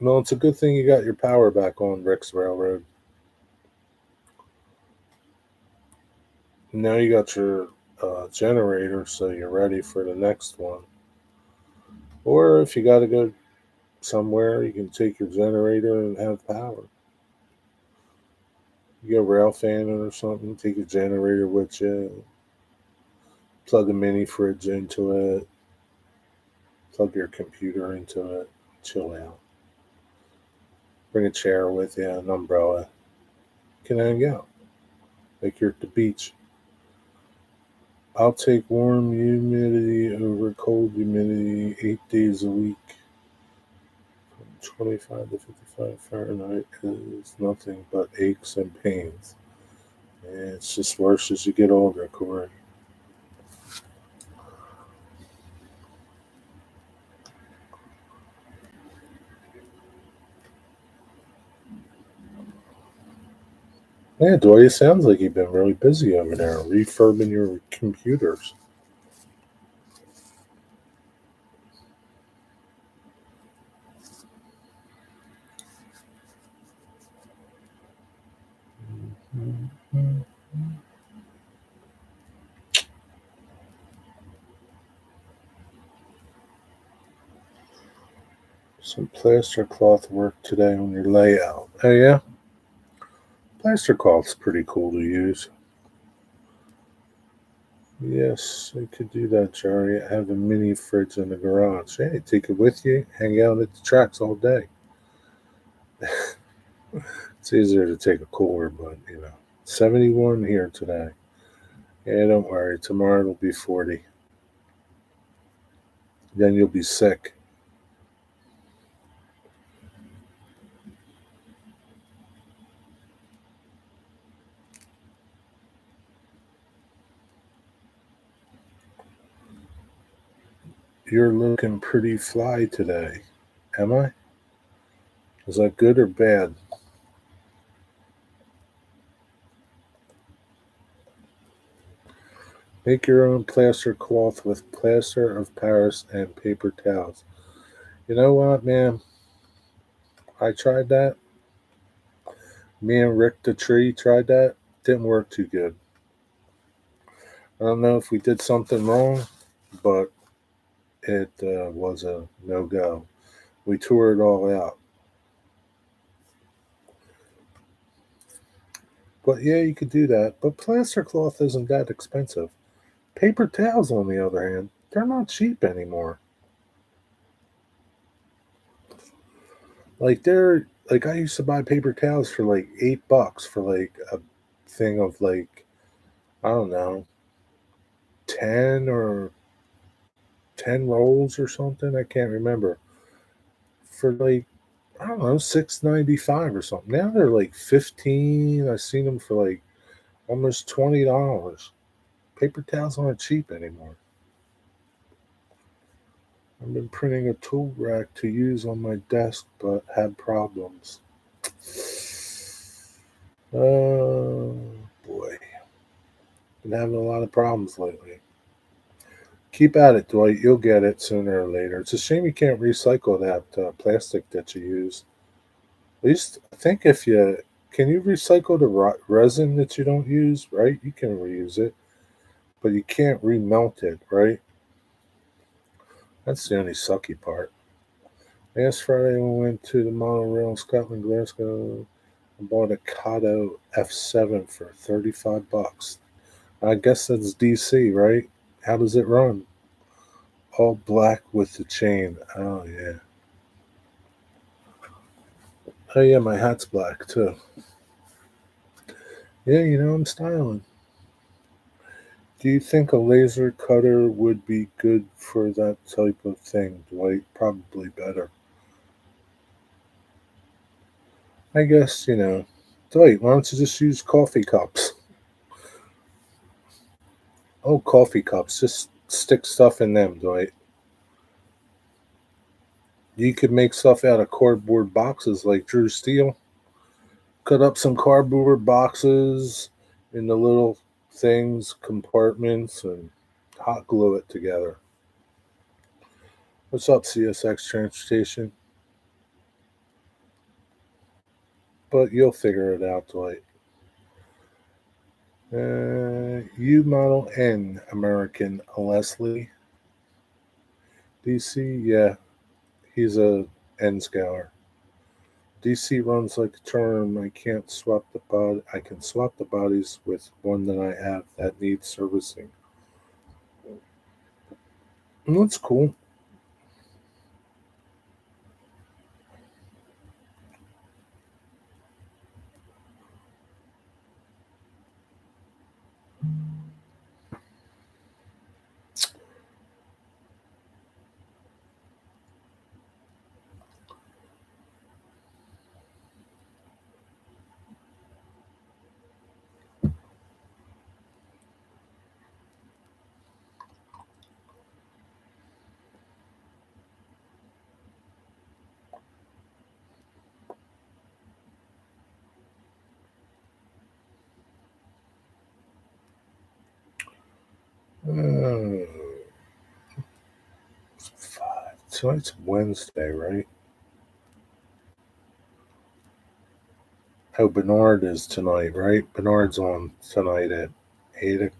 A: No, it's a good thing you got your power back on Rick's Railroad. Now you got your generator, so you're ready for the next one. Or if you got to go somewhere, you can take your generator and have power. You go rail fanning or something, take your generator with you, plug a mini fridge into it, plug your computer into it, chill out. Bring a chair with you, an umbrella. You can hang out like you're at the beach. I'll take warm humidity over cold humidity 8 days a week. From 25 to 55 Fahrenheit is nothing but aches and pains. And it's just worse as you get older, Corey. Yeah, Doy, it sounds like you've been really busy over there refurbing your computers. Some plaster cloth work today on your layout. Oh yeah? Plaster cloth's pretty cool to use. Yes, I could do that, Jerry. I have a mini fridge in the garage. Hey, take it with you, hang out at the tracks all day. It's easier to take a cooler, but 71 here today. Yeah, don't worry. Tomorrow it'll be 40. Then you'll be sick. You're looking pretty fly today. Am I? Is that good or bad? Make your own plaster cloth with plaster of Paris and paper towels. You know what, man? I tried that. Me and Rick the Tree tried that. Didn't work too good. I don't know if we did something wrong, but it was a no go. We tore it all out. But yeah, you could do that. But plaster cloth isn't that expensive. Paper towels, on the other hand, they're not cheap anymore. Like I used to buy paper towels for like $8 for like a thing of like I don't know 10 rolls or something. I can't remember for like I don't know $6.95 or something. Now they're like 15. I've seen them for like almost $20. Paper towels aren't cheap anymore. I've been printing a tool rack to use on my desk, but had problems. Oh boy, been having a lot of problems lately. Keep at it, Dwight. You'll get it sooner or later. It's a shame you can't recycle that plastic that you use. At least I think if you can you recycle the resin that you don't use, right? You can reuse it, but you can't remelt it, right? That's the only sucky part. Last Friday we went to the monorail in Scotland, Glasgow. I bought a Kato F7 for $35. I guess that's DC, right? How does it run? All black with the chain. Oh yeah. Oh yeah, my hat's black too. Yeah, I'm styling. Do you think a laser cutter would be good for that type of thing, Dwight? Probably better. I guess, Dwight, why don't you just use coffee cups? Oh, coffee cups. Just stick stuff in them, Dwight. You could make stuff out of cardboard boxes like Drew Steel. Cut up some cardboard boxes into little things, compartments, and hot glue it together. What's up, CSX Transportation? But you'll figure it out, Dwight. U Model N American Leslie DC. Yeah, he's a N scaler. DC runs like a charm. I can't swap the bod. I can swap the bodies with one that I have that needs servicing. And that's cool. Uh, tonight's Wednesday, right? Oh, Bernard is tonight, right? Bernard's on tonight at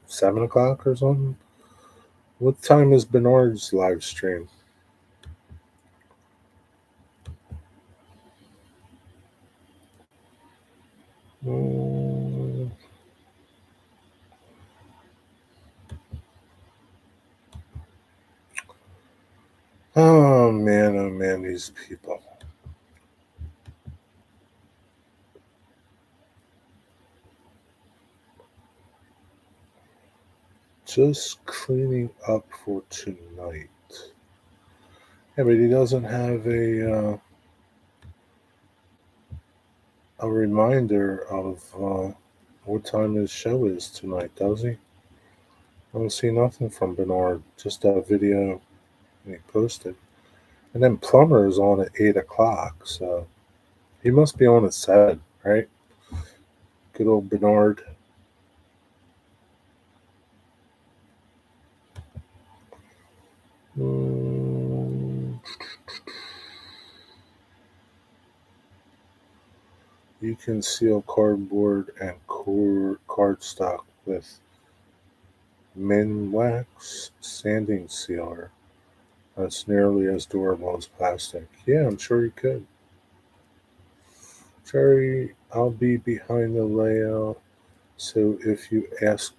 A: 7 o'clock or something. What time is Bernard's live stream? Mm. Oh man, these people. Just cleaning up for tonight. Yeah, but he doesn't have a reminder of what time his show is tonight, does he? I don't see nothing from Bernard. Just a video he posted. And then Plumber is on at 8 o'clock, so he must be on at 7, right? Good old Bernard. Mm, you can seal cardboard and cardstock with Minwax sanding sealer. That's nearly as durable as plastic. Yeah, I'm sure you could. Jerry, I'll be behind the layout, so if you ask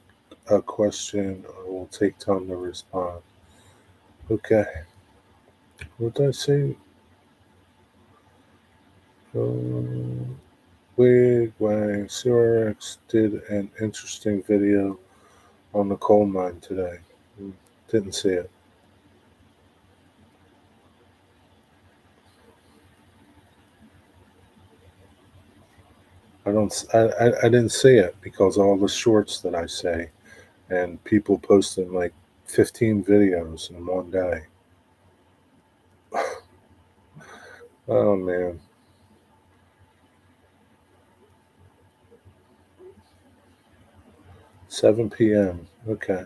A: a question, I will take time to respond. Okay. What did I say? Um, Wig Wang CRX did an interesting video on the coal mine today. Didn't see it. I don't. I didn't see it because all the shorts that I say and people posting like 15 videos in one day. Oh man. 7 p.m. Okay.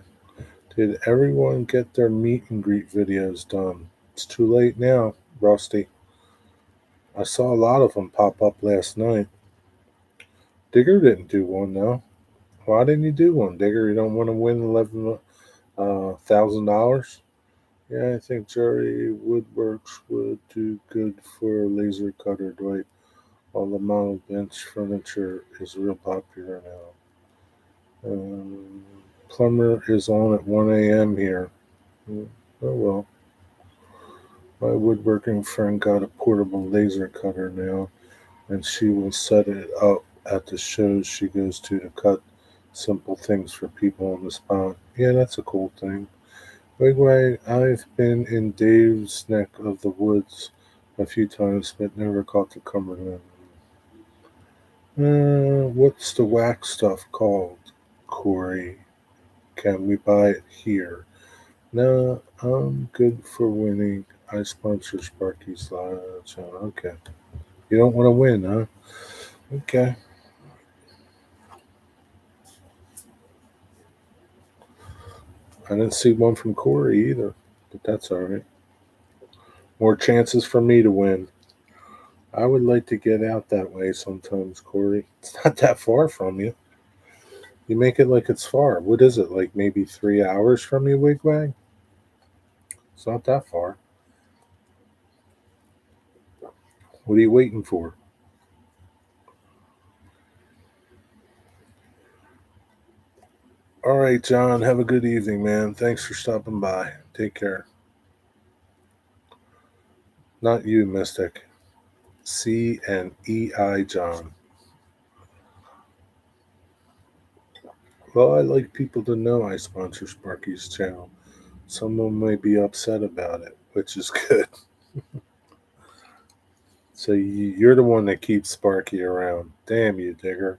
A: Did everyone get their meet and greet videos done? It's too late now, Rusty. I saw a lot of them pop up last night. Digger didn't do one though. Why didn't you do one, Digger? You don't want to win $11,000? Yeah, I think Jerry Woodworks would do good for a laser cutter, Dwight. All the model bench furniture is real popular now. Plumber is on at 1 a.m. here. Mm, oh well. My woodworking friend got a portable laser cutter now, and she will set it up at the shows she goes to cut simple things for people on the spot. Yeah, that's a cool thing. Wigwag, I've been in Dave's neck of the woods a few times, but never caught the Cumberland. What's the wax stuff called, Corey? Can we buy it here? No, I'm good for winning. I sponsor Sparky's Lodge. Okay. You don't want to win, huh? Okay. I didn't see one from Corey either, but that's all right. More chances for me to win. I would like to get out that way sometimes, Corey. It's not that far from you. You make it like it's far. What is it, like maybe 3 hours from you, Wigwag? It's not that far. What are you waiting for? All right, John. Have a good evening, man. Thanks for stopping by. Take care. Not you, Mystic. C and EI, John. Well, I like people to know I sponsor Sparky's channel. Someone may be upset about it, which is good. So you're the one that keeps Sparky around. Damn you, Digger.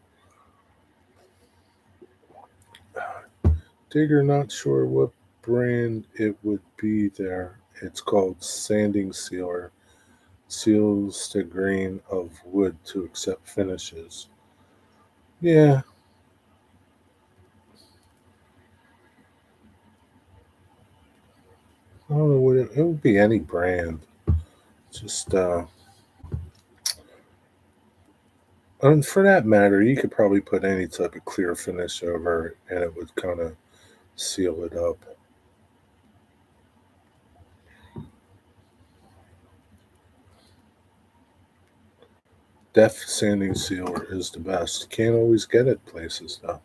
A: Digger, not sure what brand it would be there. It's called Sanding Sealer. Seals the grain of wood to accept finishes. Yeah, I don't know what it would be. Any brand. Just and for that matter, you could probably put any type of clear finish over it, and it would kind of seal it up. Def sanding sealer is the best. Can't always get it places though.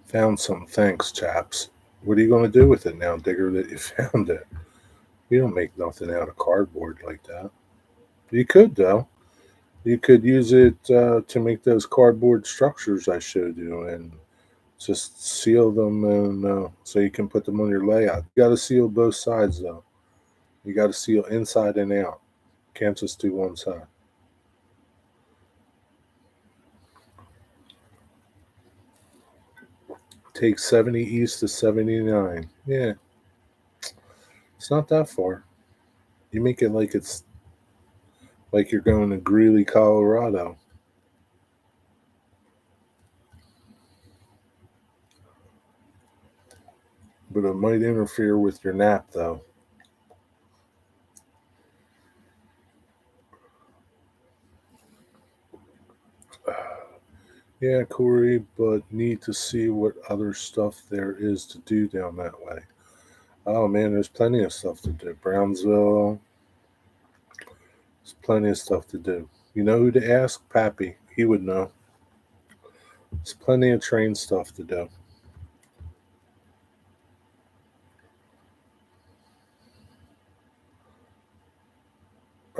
A: Found some. Thanks, chaps. What are you going to do with it now, Digger, that you found it? You don't make nothing out of cardboard like that. You could, though. You could use it to make those cardboard structures I showed you and just seal them and so you can put them on your layout. You got to seal both sides, though. You got to seal inside and out. Can't just do one side. Take 70 east to 79. Yeah, it's not that far. You make it like it's like you're going to Greeley, Colorado. But it might interfere with your nap, though. Yeah, Corey, but need to see what other stuff there is to do down that way. Oh man, there's plenty of stuff to do. Brownsville, there's plenty of stuff to do. You know who to ask? Pappy. He would know. There's plenty of train stuff to do.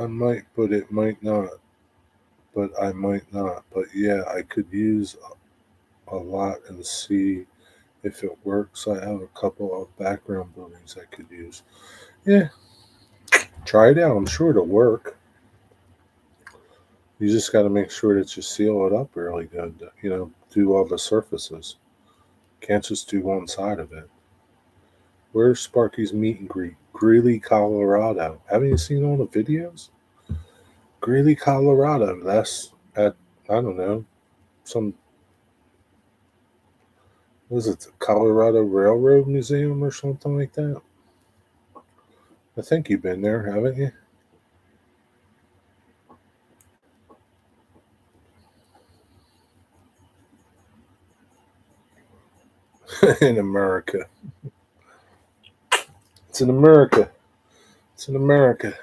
A: I might, but it might not. But I might not. But yeah, I could use a lot and see if it works. I have a couple of background buildings I could use. Yeah, try it out. I'm sure it'll work. You just got to make sure that you seal it up really good. You know, do all the surfaces. Can't just do one side of it. Where's Sparky's meet and greet? Greeley, Colorado. Haven't you seen all the videos? Greeley, Colorado. That's at, I don't know, some, what is it, the Colorado Railroad Museum or something like that? I think you've been there, haven't you? In America. It's in America. It's in America.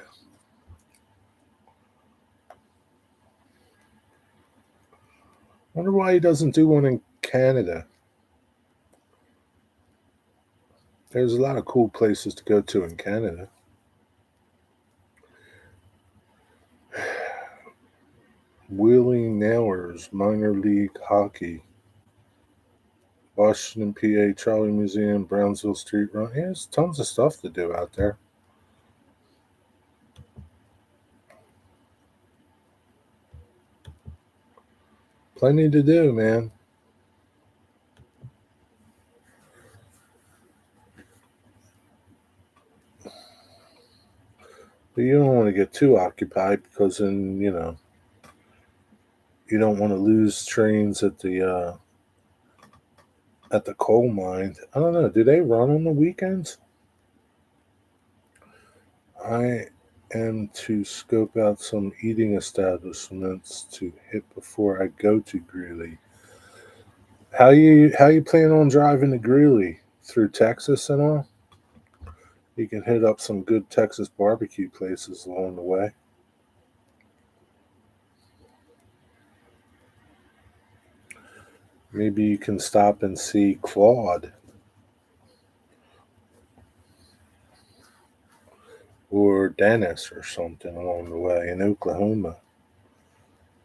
A: Wonder why he doesn't do one in Canada. There's a lot of cool places to go to in Canada. Wheeling Nailers, minor league hockey. Washington, PA, Charlie Museum, Brownsville Street Run. Yeah, there's tons of stuff to do out there. Plenty to do, man. But you don't want to get too occupied because then, you know, you don't want to lose trains at the coal mine. I don't know. Do they run on the weekends? I am to scope out some eating establishments to hit before I go to Greeley. How you plan on driving to Greeley? Through Texas and all? You can hit up some good Texas barbecue places along the way. Maybe you can stop and see Claude or Dennis or something along the way in Oklahoma,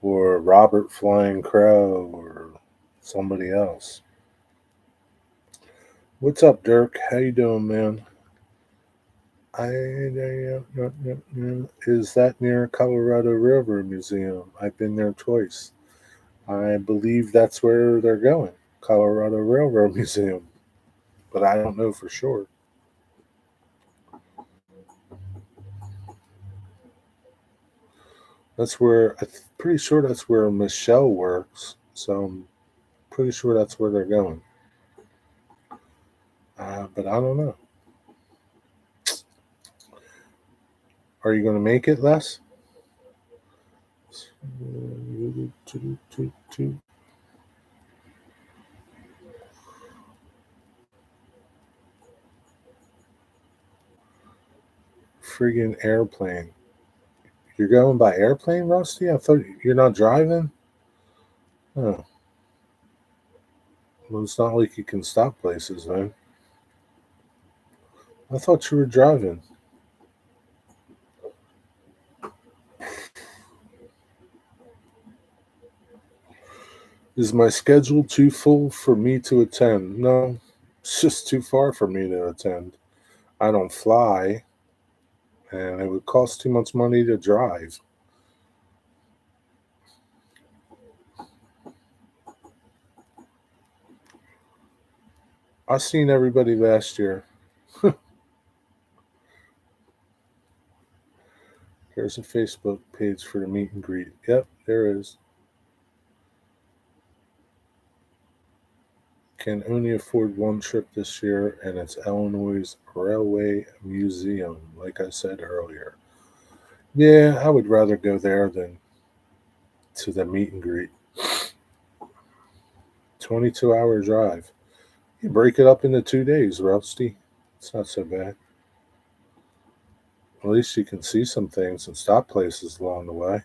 A: or Robert Flying Crow or somebody else. What's up, Dirk? How you doing, man? Is that near Colorado River Museum? I've been there twice. I believe that's where they're going, Colorado Railroad Museum, but I don't know for sure. That's where I'm pretty sure that's where Michelle works. So I'm pretty sure that's where they're going. But I don't know. Are you going to make it, Les? friggin' airplane. You're going by airplane, Rusty? I thought you're not driving? Oh. Well, it's not like you can stop places, man. I thought you were driving. Is my schedule too full for me to attend? No, it's just too far for me to attend. I don't fly, and it would cost too much money to drive. I seen everybody last year. There's a Facebook page for the meet and greet. Yep, there is. Can only afford one trip this year, and it's Illinois Railway Museum, like I said earlier. Yeah, I would rather go there than to the meet and greet. 22-hour drive. You break it up into 2 days, Rusty. It's not so bad. At least you can see some things and stop places along the way.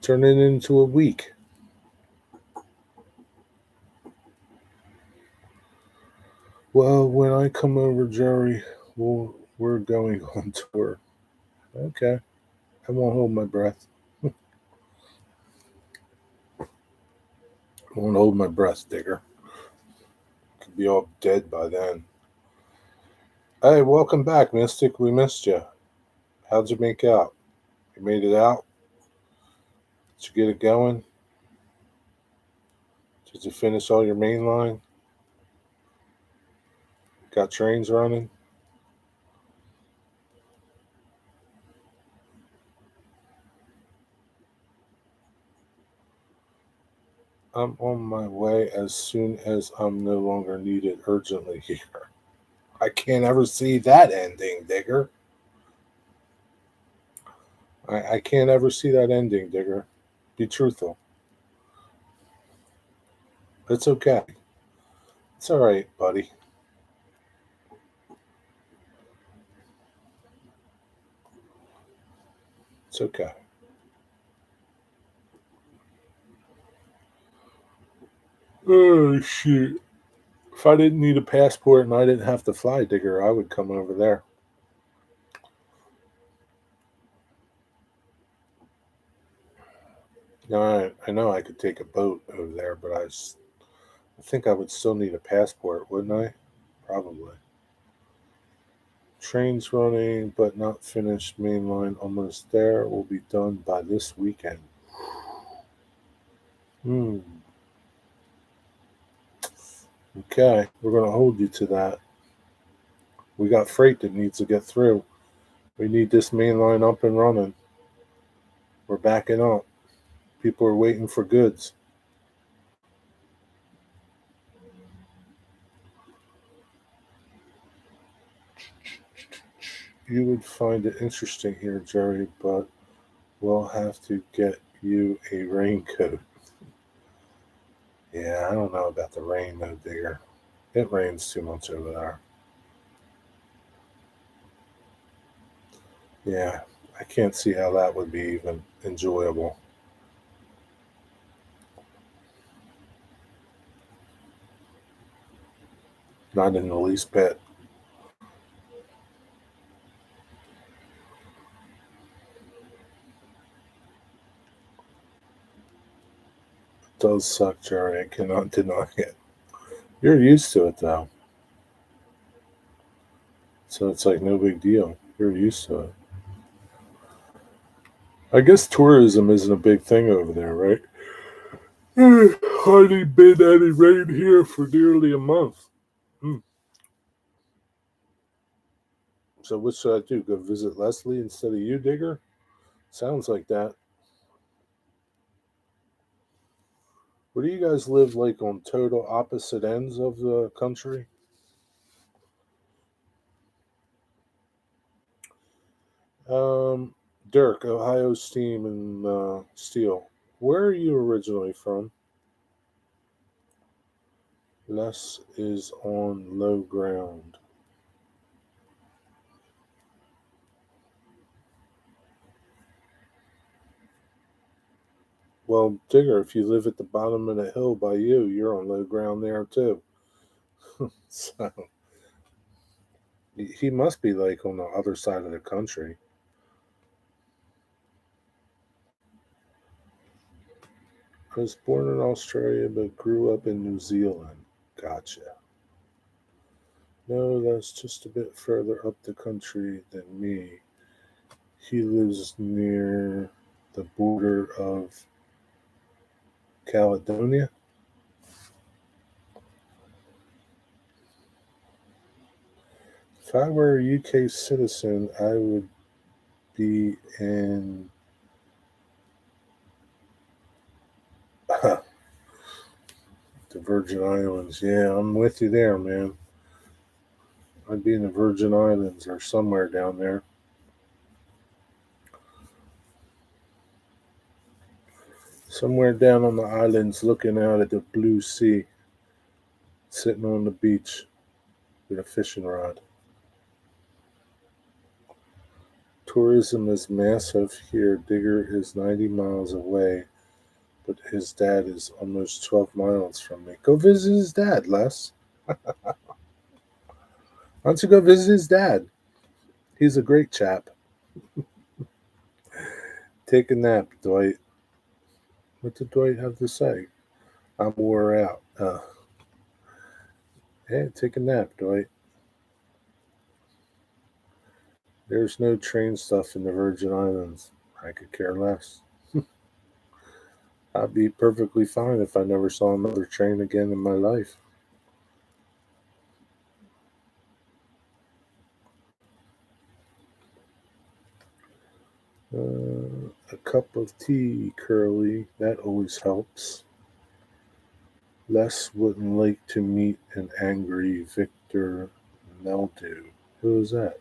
A: Turn it into a week. Well, when I come over, Jerry, we're going on tour. Okay. I won't hold my breath. I won't hold my breath, Digger. Could be all dead by then. Hey, welcome back, Mystic. We missed you. How'd you make out? You made it out? Did you get it going? Did you finish all your main line? Got trains running? I'm on my way as soon as I'm no longer needed urgently here. I can't ever see that ending, Digger. I can't ever see that ending, Digger. Be truthful. It's okay. It's all right, buddy. It's okay. Oh, shit. If I didn't need a passport and I didn't have to fly, Digger, I would come over there. No, I know I could take a boat over there, but I think I would still need a passport, wouldn't I? Probably. Trains running, but not finished. Main line almost there. Will be done by this weekend. Hmm. Okay, we're going to hold you to that. We got freight that needs to get through. We need this main line up and running. We're backing up. People are waiting for goods. You would find it interesting here, Jerry, but we'll have to get you a raincoat. Yeah, I don't know about the rain, though, Digger. It rains too much over there. Yeah, I can't see how that would be even enjoyable. Not in the least bit. It does suck, Jerry. I cannot deny it. You're used to it, though. So it's like no big deal. You're used to it. I guess tourism isn't a big thing over there, right? Hardly been any rain here for nearly a month. Hmm. So what should I do? Go visit Leslie instead of you, Digger? Sounds like that. Where do you guys live, like on total opposite ends of the country? Um, Dirk, Ohio Steam and Steel. Where are you originally from? Les is on low ground. Well, Digger, if you live at the bottom of the hill by you, you're on low ground there too. So he must be like on the other side of the country. I was born in Australia but grew up in New Zealand. Gotcha. No, that's just a bit further up the country than me. He lives near the border of Caledonia. If I were a UK citizen, I would be in the Virgin Islands. Yeah, I'm with you there, man. I'd be in the Virgin Islands or somewhere down there. Somewhere down on the islands looking out at the blue sea, sitting on the beach with a fishing rod. Tourism is massive here. Digger is 90 miles away, but his dad is almost 12 miles from me. Go visit his dad, Les. Why don't you go visit his dad? He's a great chap. Take a nap, Dwight. What did Dwight have to say? I'm wore out. Hey, take a nap, Dwight. There's no train stuff in the Virgin Islands. I could care less. I'd be perfectly fine if I never saw another train again in my life. A cup of tea, Curly. That always helps. Les wouldn't like to meet an angry Victor Meldew. Who is that?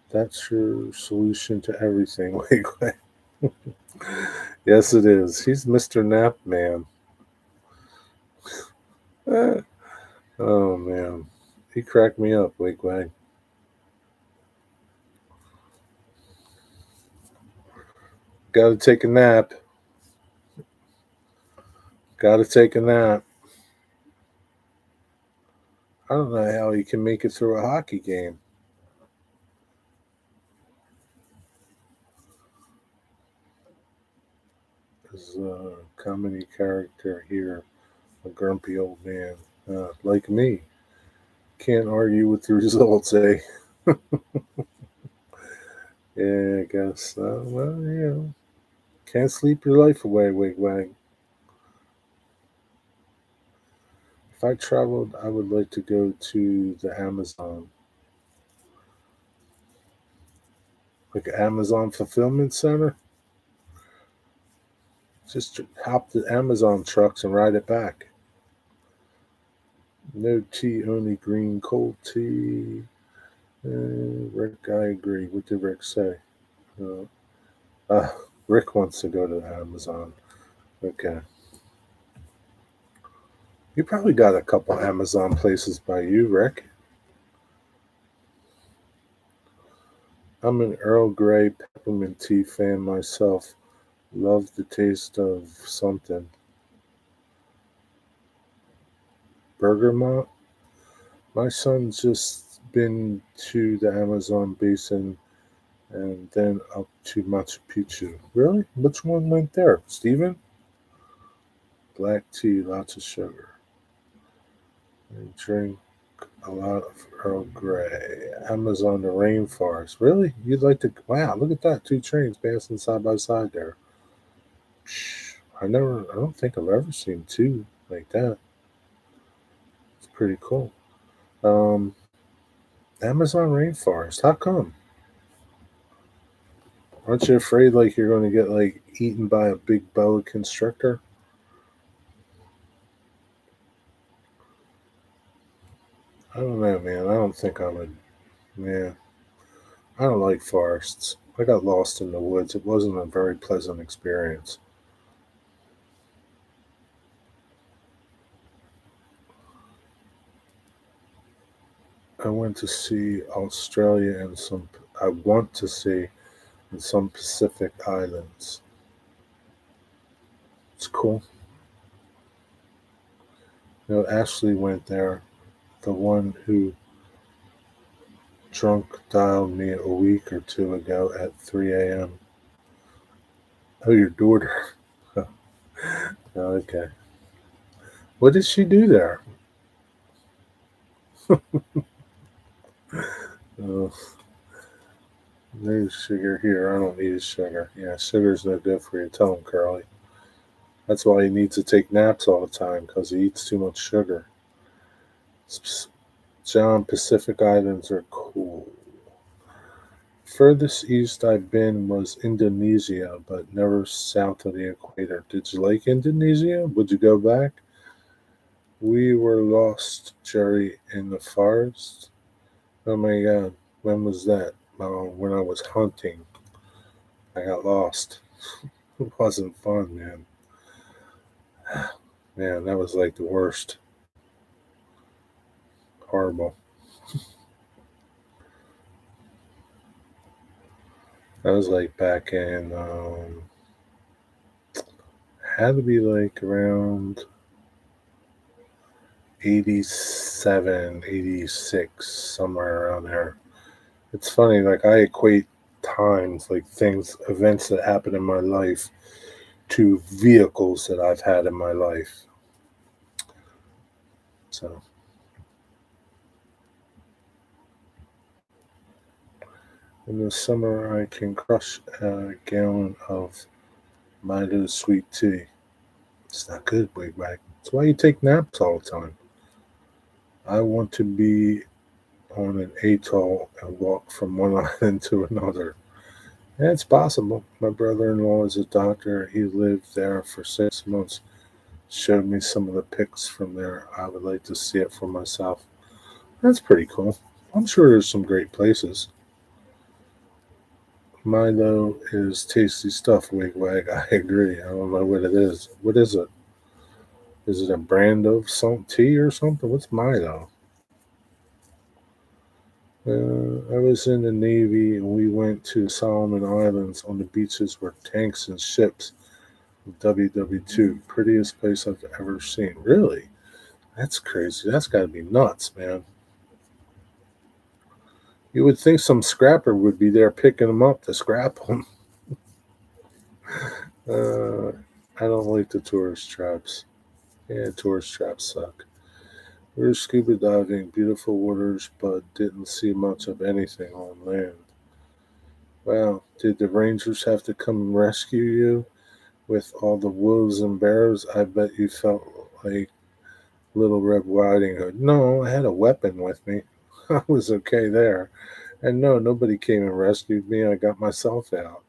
A: That's your solution to everything. Wait, wait. Yes, it is. He's Mr. Nap Man. Oh, man. He cracked me up, Wig Wag. Gotta take a nap. Gotta take a nap. I don't know how he can make it through a hockey game. His comedy character here, a grumpy old man, like me. Can't argue with the results, eh? Yeah, I guess. Well, can't sleep your life away, Wig Wag. If I traveled, I would like to go to the Amazon. Like Amazon Fulfillment Center. Just hop the Amazon trucks and ride it back. No tea, only green cold tea. Rick, I agree. What did Rick say? Uh, uh, Rick wants to go to Amazon. Okay. You probably got a couple Amazon places by you, Rick. I'm an Earl Grey peppermint tea fan myself. Love the taste of something. Bergamot? My son's just been to the Amazon basin and then up to Machu Picchu. Really? Which one went there? Steven? Black tea, lots of sugar. I drink a lot of Earl Grey. Amazon the rainforest. Really? You'd like to? Wow! Look at that. Two trains passing side by side there. I never. I don't think I've ever seen two like that. It's pretty cool. Um, Amazon rainforest. How come? Aren't you afraid like you're going to get like eaten by a big boa constrictor? I don't know, man. I don't think I would. Yeah, I don't like forests. I got lost in the woods. It wasn't a very pleasant experience. I went to see Australia and some. I want to see in some Pacific islands. cool. Ashley went there, the one who drunk dialed me a week or two ago at 3 a.m. Oh, your daughter. Okay. What did she do there? Oh, there's sugar here. I don't need sugar. Yeah, sugar's no good for you. Tell him, Curly. That's why he needs to take naps all the time, because he eats too much sugar. John, Pacific Islands are cool. Furthest east I've been was Indonesia, but never south of the equator. Did you like Indonesia? Would you go back? We were lost, Jerry, in the forest. Oh my God, when was that? When I was hunting. I got lost. It wasn't fun, man. Man, that was like the worst. Horrible. That was like back in, had to be like around 87, 86, somewhere around there. It's funny, like I equate times, like things, events that happen in my life to vehicles that I've had in my life. So, in the summer, I can crush a gallon of Milo sweet tea. It's not good, Wigwag. That's why you take naps all the time. I want to be on an atoll and walk from one island to another. And it's possible. My brother-in-law is a doctor. He lived there for 6 months. Showed me some of the pics from there. I would like to see it for myself. That's pretty cool. I'm sure there's some great places. Milo is tasty stuff, Wigwag. I agree. I don't know what it is. What is it? Is it a brand of some tea or something? What's Milo? I was in the Navy and we went to Solomon Islands. On the beaches were tanks and ships. WW2, prettiest place I've ever seen. Really? That's crazy. That's got to be nuts, man. You would think some scrapper would be there picking them up to scrap them. I don't like the tourist traps. Yeah, tourist traps suck. We were scuba diving, beautiful waters, but didn't see much of anything on land. Wow, did the rangers have to come and rescue you with all the wolves and bears? I bet you felt like Little Red Riding Hood. No, I had a weapon with me. I was okay there. And no, nobody came and rescued me. I got myself out.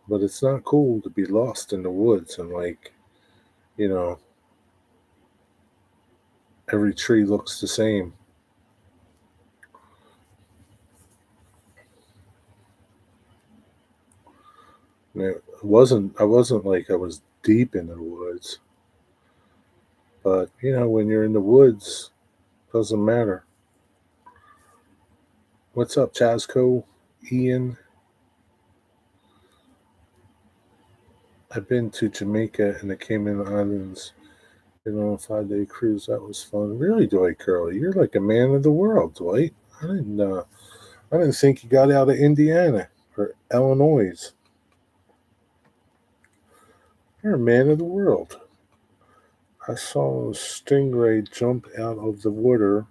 A: But it's not cool to be lost in the woods and, like, you know, every tree looks the same. And I wasn't like I was deep in the woods. But, when you're in the woods, doesn't matter. What's up, Chasco? Ian? I've been to Jamaica and the Cayman Islands. Been on a 5-day cruise. That was fun. Really, Dwight Curley, you're like a man of the world, Dwight. I didn't think you got out of Indiana or Illinois. You're a man of the world. I saw a stingray jump out of the water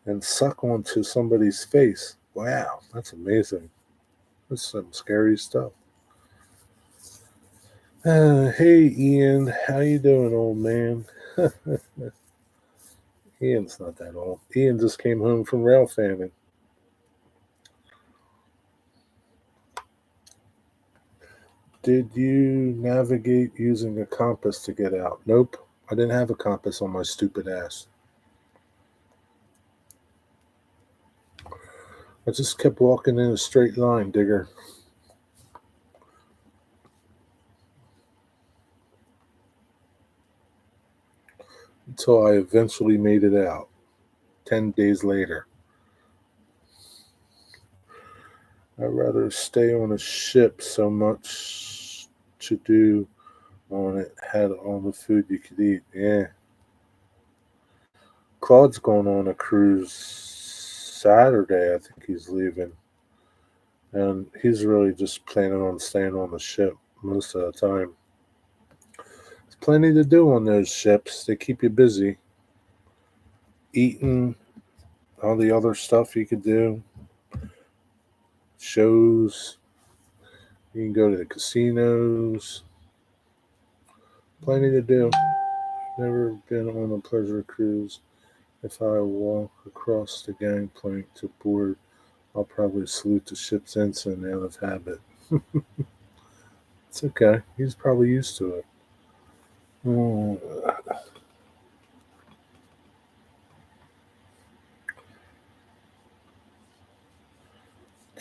A: and suck onto somebody's face. Wow, that's amazing. That's some scary stuff. Hey, Ian, how you doing, old man? Ian's not that old. Ian just came home from rail fanning. Did you navigate using a compass to get out? Nope. I didn't have a compass on my stupid ass. I just kept walking in a straight line, digger. Until I eventually made it out. 10 days later. I'd rather stay on a ship so much to do on it. Had all the food you could eat. Yeah. Claude's going on a cruise Saturday. I think he's leaving. And he's really just planning on staying on the ship most of the time. There's plenty to do on those ships. They keep you busy. Eating, all the other stuff you could do. Shows. You can go to the casinos. Plenty to do. Never been on a pleasure cruise. If I walk across the gangplank to board, I'll probably salute the ship's ensign out of habit. It's okay. He's probably used to it. Mm.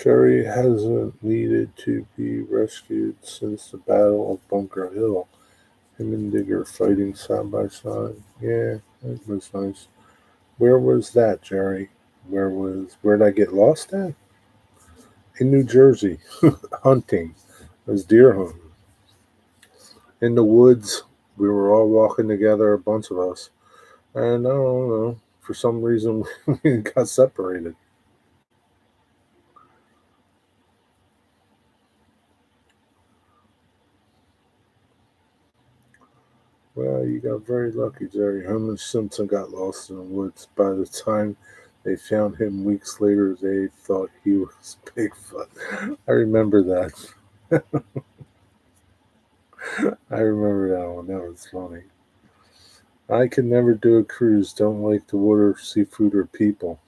A: Jerry hasn't needed to be rescued since the Battle of Bunker Hill. Him and Digger fighting side by side. Yeah, that was nice. Where was that, Jerry? Where'd I get lost at? In New Jersey, hunting. It was deer hunting. In the woods, we were all walking together, a bunch of us. And I don't know, for some reason we got separated. Well, you got very lucky, Jerry. Homer Simpson got lost in the woods. By the time they found him weeks later, they thought he was Bigfoot. I remember that. I remember that one. That was funny. I can never do a cruise. Don't like the water, seafood, or people.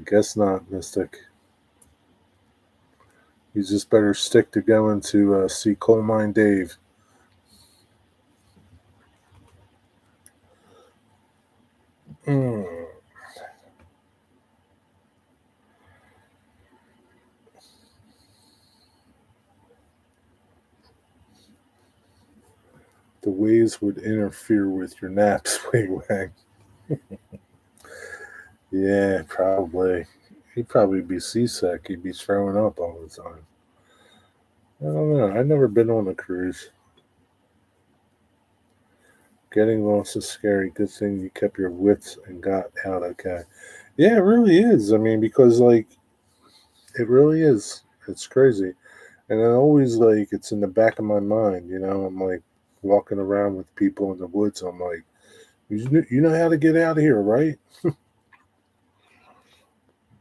A: Guess not, Mystic. You just better stick to going to see Coal Mine Dave. Mm. The waves would interfere with your naps, Wing Wang. Yeah, probably. He'd probably be seasick. He'd be throwing up all the time. I don't know. I've never been on a cruise. Getting lost is scary. Good thing you kept your wits and got out okay. Yeah, it really is. I mean, because like it really is. It's crazy. And I always like it's in the back of my mind, I'm like walking around with people in the woods. I'm like, you know how to get out of here, right?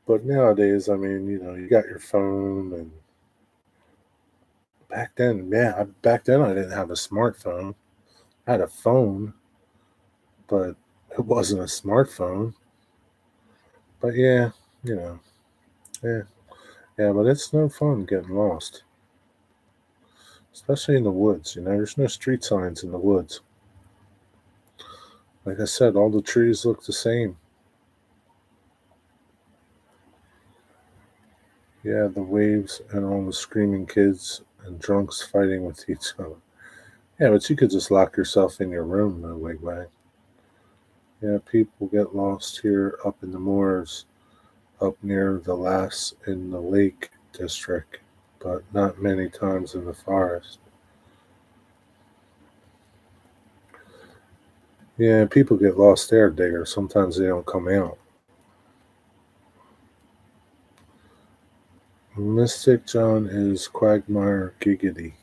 A: But nowadays, I mean, you got your phone, and back then, yeah, back then I didn't have a smartphone. I had a phone, but it wasn't a smartphone. But yeah, you know, yeah, yeah. But it's no fun getting lost, especially in the woods. There's no street signs in the woods. Like I said, all the trees look the same. Yeah, the waves and all the screaming kids and drunks fighting with each other. Yeah, but you could just lock yourself in your room, no wigwag. Yeah, people get lost here up in the moors, up near the Lass in the Lake district, but not many times in the forest. Yeah, people get lost there, Digger. Sometimes they don't come out. Mystic John is Quagmire Giggity.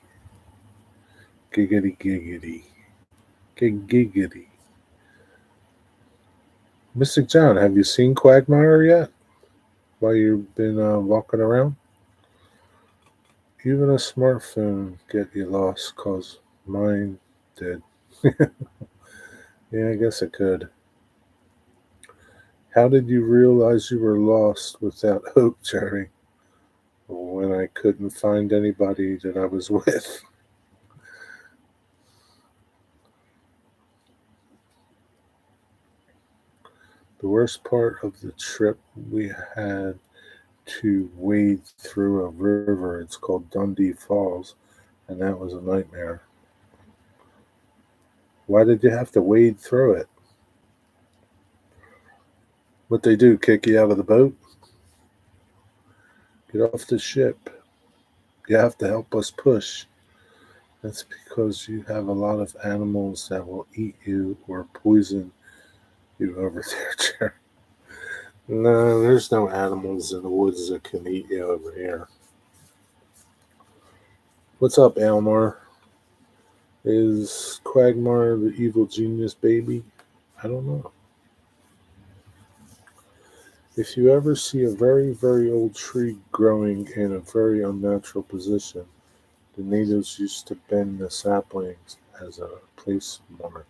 A: Giggity giggity. Giggity. Mystic John, have you seen Quagmire yet? While you've been walking around? Even a smartphone get you lost, cause mine did. Yeah, I guess it could. How did you realize you were lost without hope, Jerry? When I couldn't find anybody that I was with. The worst part of the trip, we had to wade through a river. It's called Dundee Falls, and that was a nightmare. Why did you have to wade through it? What they do, kick you out of the boat? Get off the ship. You have to help us push. That's because you have a lot of animals that will eat you or poison you over there, Jerry. No, there's no animals in the woods that can eat you over here. What's up, Elmar? Is Quagmire the evil genius baby? I don't know. If you ever see a very, very old tree growing in a very unnatural position, the natives used to bend the saplings as a place mark.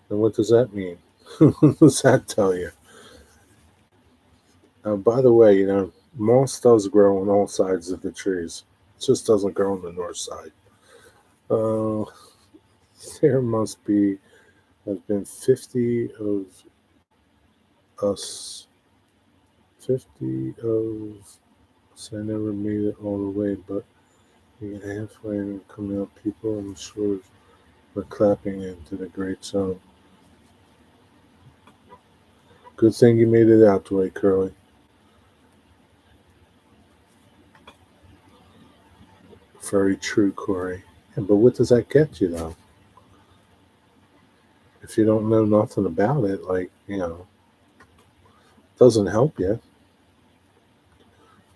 A: And what does that mean? What does that tell you? By the way, moss does grow on all sides of the trees. It just doesn't grow on the north side. Uh, there must be have been 50 of us. 50 of us. I never made it all the way, but we get halfway and coming up. People, I'm sure, were clapping into the great song. Good thing you made it out, Dwight Curley. Very true, Corey. Yeah, but what does that get you, though? If you don't know nothing about it, doesn't help you.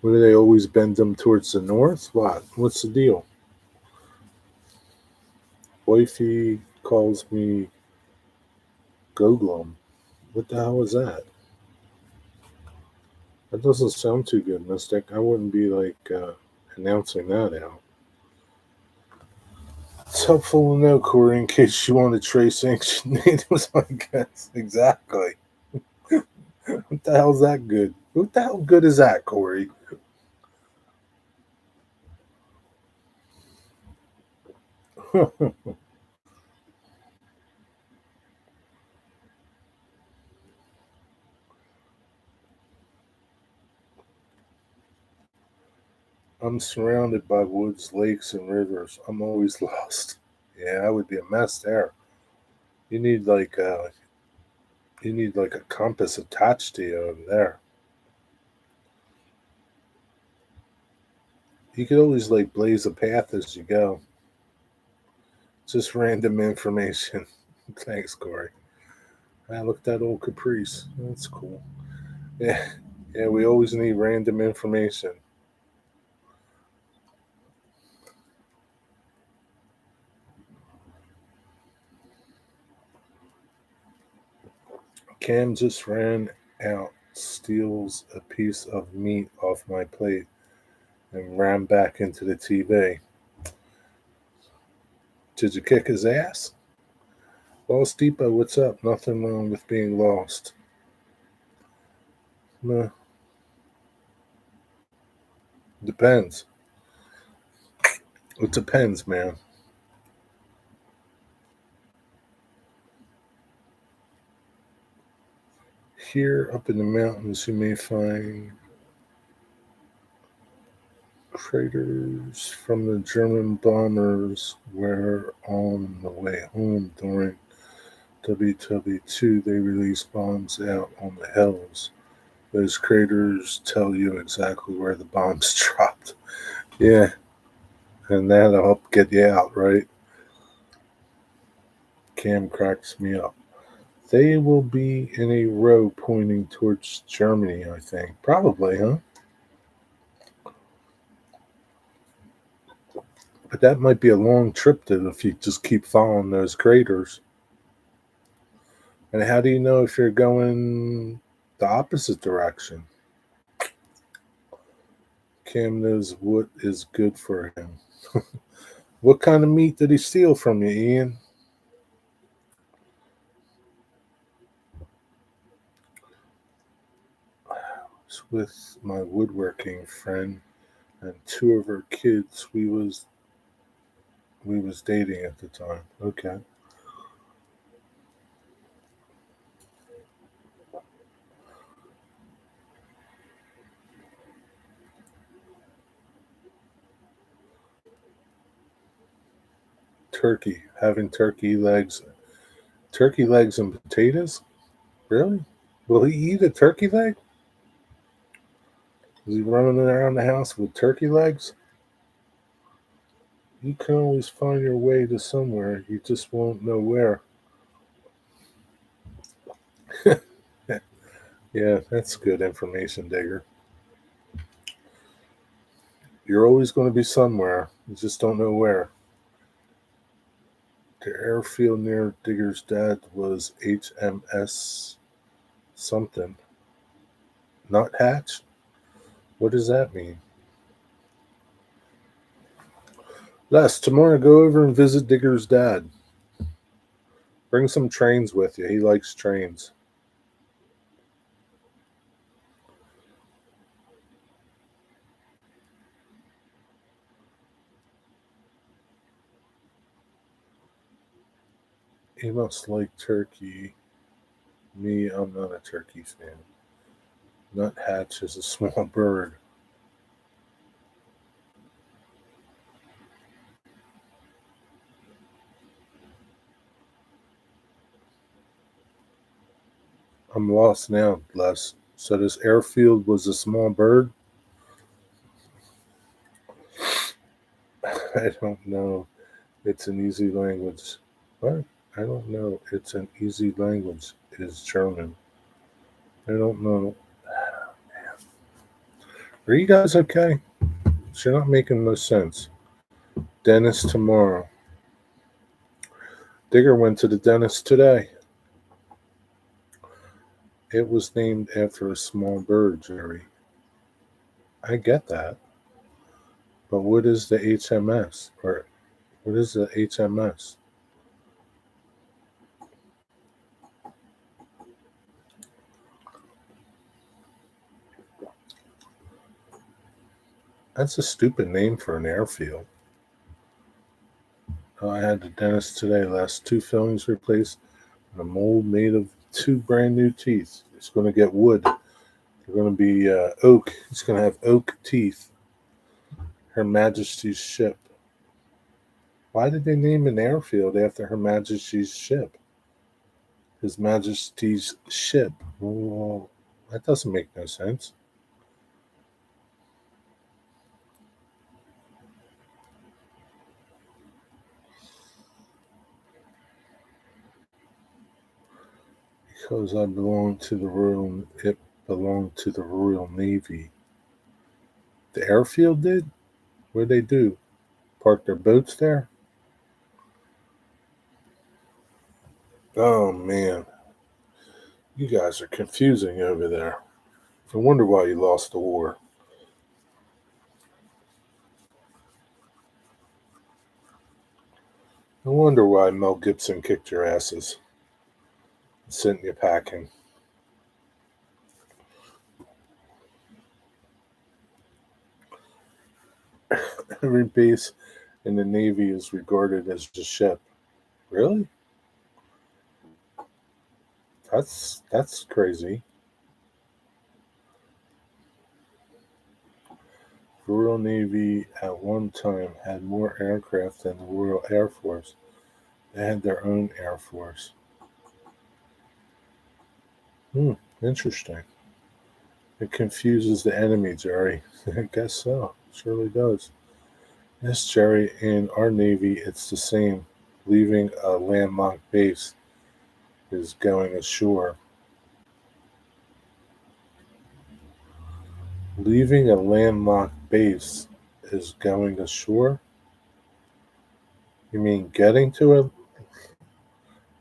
A: What do they always bend them towards the north? What? What's the deal? Wifey calls me Goglum. What the hell is that? That doesn't sound too good, Mystic. I wouldn't be announcing that out. It's helpful to know, Corey, in case you want to trace ancient natives, I guess. Exactly. What the hell's that good? What the hell good is that, Corey? I'm surrounded by woods, lakes, and rivers. I'm always lost. Yeah, I would be a mess there. You need a compass attached to you over there. You could always blaze a path as you go. Just random information. Thanks, Corey. I looked at old Caprice. That's cool. Yeah, yeah. We always need random information. Cam just ran out, steals a piece of meat off my plate, and ran back into the TV. Did you kick his ass? Lost Depot, what's up? Nothing wrong with being lost. No, depends. It depends, man. Here up in the mountains, you may find craters from the German bombers were on the way home during WW2. They released bombs out on the hills. Those craters tell you exactly where the bombs dropped. Yeah, and that'll help get you out, right? Cam cracks me up. They will be in a row pointing towards Germany, I think. Probably, huh? But that might be a long trip to if you just keep following those craters. And how do you know if you're going the opposite direction? Cam knows what is good for him. What kind of meat did he steal from you, Ian? It's with my woodworking friend and two of her kids. We was dating at the time. Okay. Turkey. Having turkey legs and potatoes? Really? Will he eat a turkey leg? Is he running around the house with turkey legs? You can always find your way to somewhere. You just won't know where. Yeah, that's good information, Digger. You're always going to be somewhere. You just don't know where. The airfield near Digger's dad was HMS something. Not Hatch? What does that mean? Les, tomorrow go over and visit Digger's dad. Bring some trains with you. He likes trains. He must like turkey. Me, I'm not a turkey fan. Nuthatch is a small bird. I'm lost now, Les. So this airfield was a small bird? I don't know. It's an easy language. What? I don't know. It's an easy language. It is German. I don't know. Are you guys okay? You're not making no sense. Dentist tomorrow. Digger went to the dentist today. It was named after a small bird, Jerry. I get that. But what is the HMS? Or what is the HMS? That's a stupid name for an airfield. I had the dentist today. Last two fillings replaced and a mold made of two brand new teeth. It's going to get wood. They're going to be oak. It's going to have oak teeth. Her Majesty's ship. Why did they name an airfield after Her Majesty's ship? His Majesty's ship. Well, that doesn't make no sense. Because I belong to the Royal, it belonged to the Royal Navy. The airfield did? What did they do? Park their boats there? Oh man, you guys are confusing over there. I wonder why you lost the war. I wonder why Mel Gibson kicked your asses and sent you packing. Every base in the Navy is regarded as a ship. Really? That's crazy. The Royal Navy at one time had more aircraft than the Royal Air Force. They had their own Air Force. Hmm, interesting. It confuses the enemy, Jerry. I guess so. Surely does. Yes, Jerry, in our Navy, it's the same. Leaving a landlocked base is going ashore. Leaving a landlocked base is going ashore? You mean getting to it?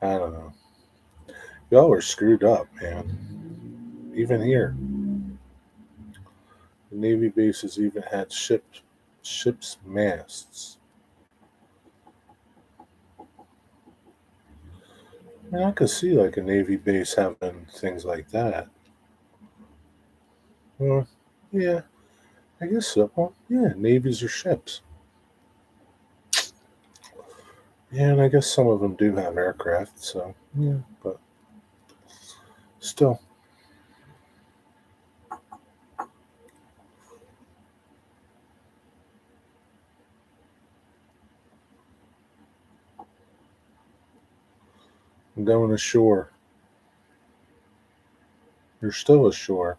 A: I don't know. Y'all are screwed up, man. Even here. The Navy bases even had ships masts. I mean, I could see like a Navy base having things like that. Well, yeah, I guess so. Well, yeah, navies are ships. Yeah, and I guess some of them do have aircraft, so yeah, but still, I'm going ashore. You're still ashore.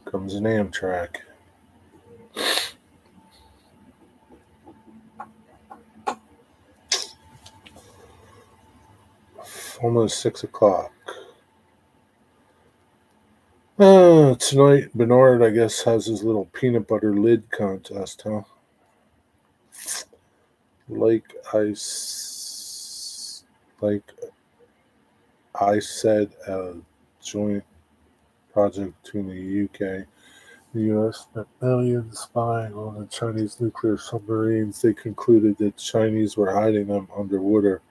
A: Comes an Amtrak. almost 6 o'clock. Tonight, Bernard, I guess, has his little peanut butter lid contest, huh? Like like I said, a joint project between the UK. The U.S. spent millions spying on the Chinese nuclear submarines. They concluded that the Chinese were hiding them underwater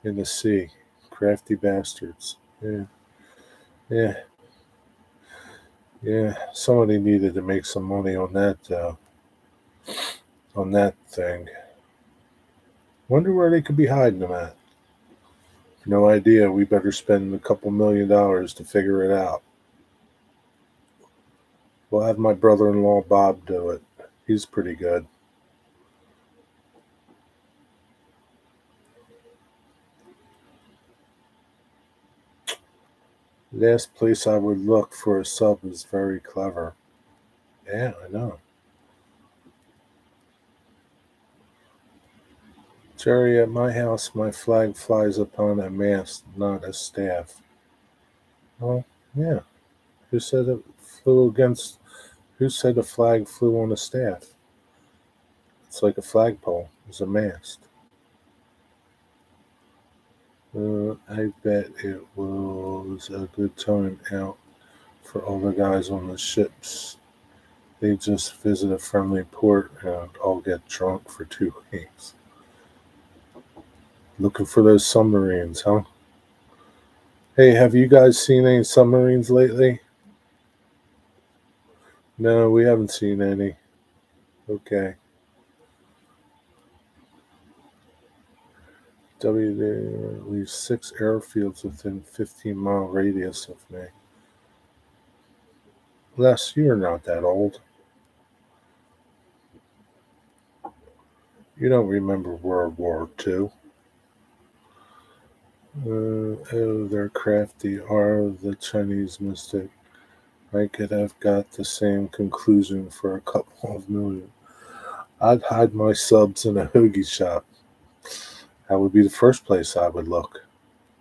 A: in the sea. Crafty bastards. Yeah, yeah, yeah. Somebody needed to make some money on that thing. Wonder where they could be hiding them at. No idea. We better spend a couple $1,000,000 to figure it out. We'll have my brother-in-law Bob do it. He's pretty good. Last place I would look for a sub is very clever. Yeah, I know. Jerry, at my house, my flag flies upon a mast, not a staff. Well, yeah. Who said it flew against? Who said a flag flew on a staff? It's like a flagpole. It's a mast. I bet it was a good time out for all the guys on the ships. They just visit a friendly port and all get drunk for 2 weeks. Looking for those submarines, huh? Hey, have you guys seen any submarines lately? No, we haven't seen any. Okay. There are at least 6 airfields within 15-mile radius of me. Les, you're not that old. You don't remember World War II. Oh, they're crafty. Are the Chinese mystic? I could have got the same conclusion for a couple of million. I'd hide my subs in a hoagie shop. That would be the first place I would look.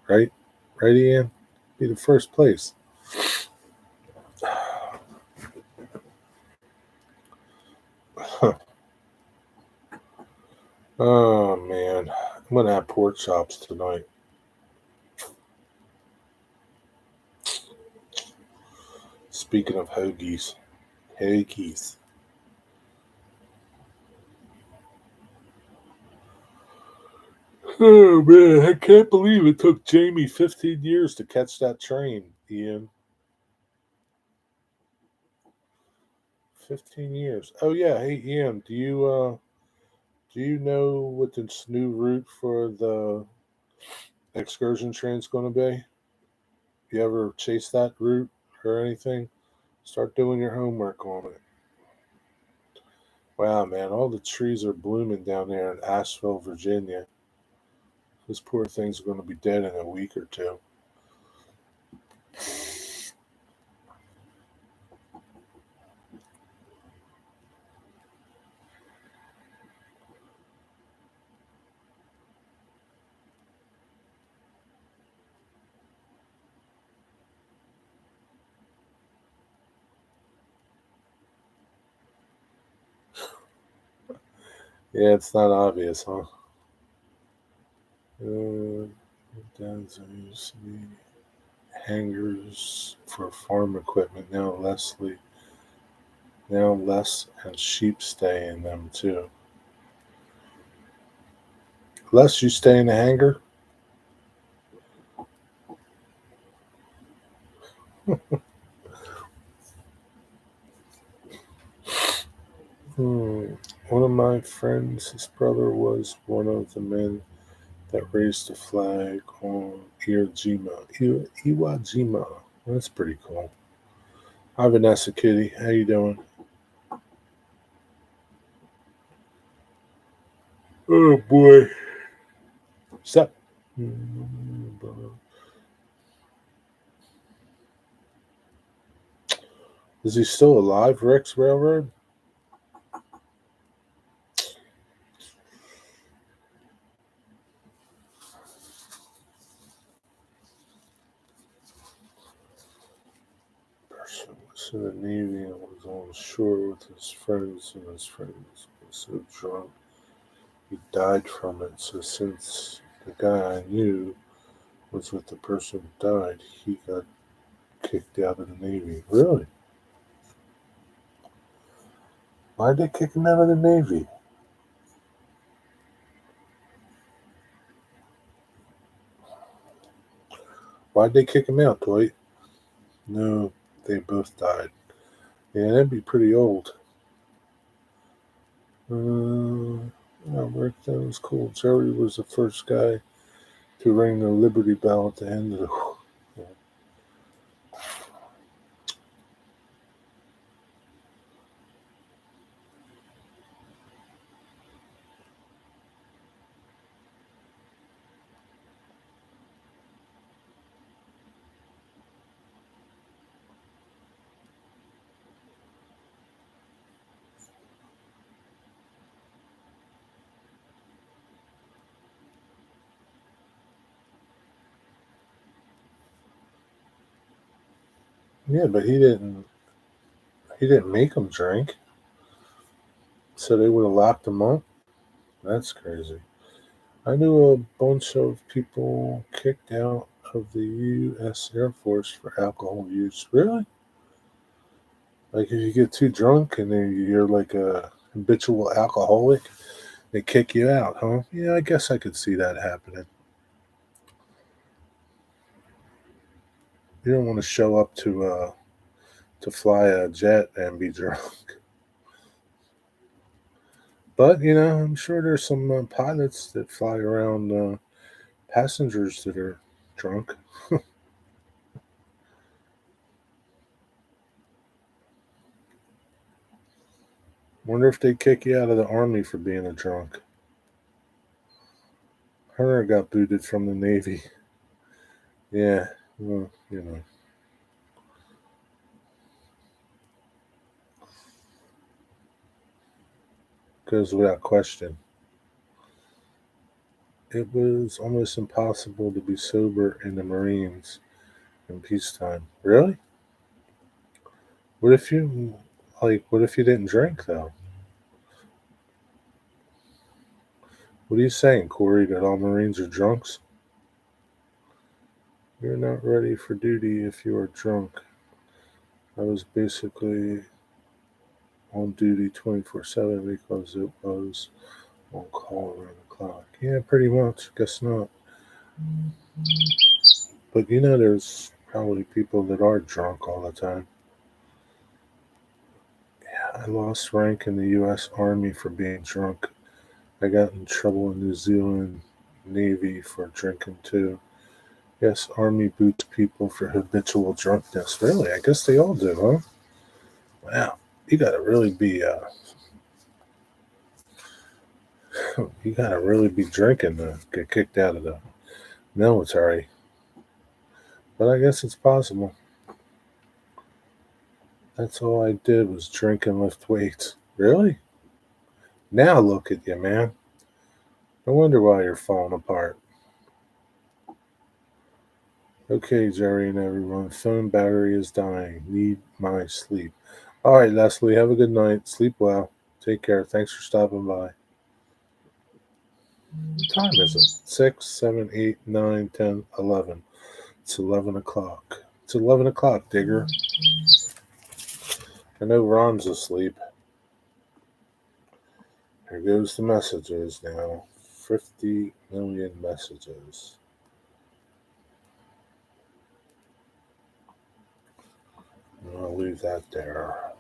A: Right? Right, Ian? Be the first place. Oh, man. I'm going to have pork chops tonight. Speaking of hoagies. Hoagies. Oh, man. I can't believe it took Jamie 15 years to catch that train, Ian. 15 years. Oh, yeah. Hey, Ian, do you know what this new route for the excursion train's going to be? You ever chase that route or anything? Start doing your homework on it. Wow, man, all the trees are blooming down there in Asheville, Virginia. Those poor things are going to be dead in a week or two. Yeah, it's not obvious, huh? Uh, there's hangars for farm equipment now less and sheep stay in them too. Less you stay in the hangar. Hmm. One of my friends, his brother was one of the men that raised the flag on Iwo Jima. That's pretty cool. Hi, Vanessa Kitty. How you doing? Oh boy. Sup? Is he still alive, Rex Railroad? was short with his friends, and his friends were so drunk he died from it. So since the guy I knew was with the person who died, he got kicked out of the Navy. Really? Why'd they kick him out of the Navy? Why'd they kick him out, Dwight? No, they both died. Yeah, that'd be pretty old. I worked that was cool. Jerry was the first guy to ring the Liberty Bell at the end of the. Yeah, but he didn't. He didn't make them drink, so they would have locked him up. That's crazy. I knew a bunch of people kicked out of the U.S. Air Force for alcohol use. Really? Like if you get too drunk and then you're like a habitual alcoholic, they kick you out, huh? Yeah, I guess I could see that happening. You don't want to show up to fly a jet and be drunk. But I'm sure there's some pilots that fly around passengers that are drunk. Wonder if they kick you out of the army for being a drunk. Hunter got booted from the Navy. Yeah, well, goes without question. It was almost impossible to be sober in the Marines in peacetime. Really? What if you What if you didn't drink though? What are you saying, Corey? That all Marines are drunks? You're not ready for duty if you are drunk. I was basically on duty 24/7 because it was on call around the clock. Yeah, pretty much. Guess not. But there's probably people that are drunk all the time. I lost rank in the U.S. Army for being drunk. I got in trouble in New Zealand Navy for drinking too. Yes, Army boots people for habitual drunkenness. Really? I guess they all do, huh? Wow. You gotta really be you gotta really be drinking to get kicked out of the military. But I guess it's possible. That's all I did was drink and lift weights. Really? Now look at you, man. No wonder why you're falling apart. Okay, Jerry and everyone, phone battery is dying. Need my sleep. All right, Leslie, have a good night. Sleep well. Take care. Thanks for stopping by. What time is it? 6, 7, 8, 9, 10, 11. It's 11 o'clock. It's 11 o'clock, Digger. I know Ron's asleep. Here goes the messages now. 50 million messages. I'll leave that there.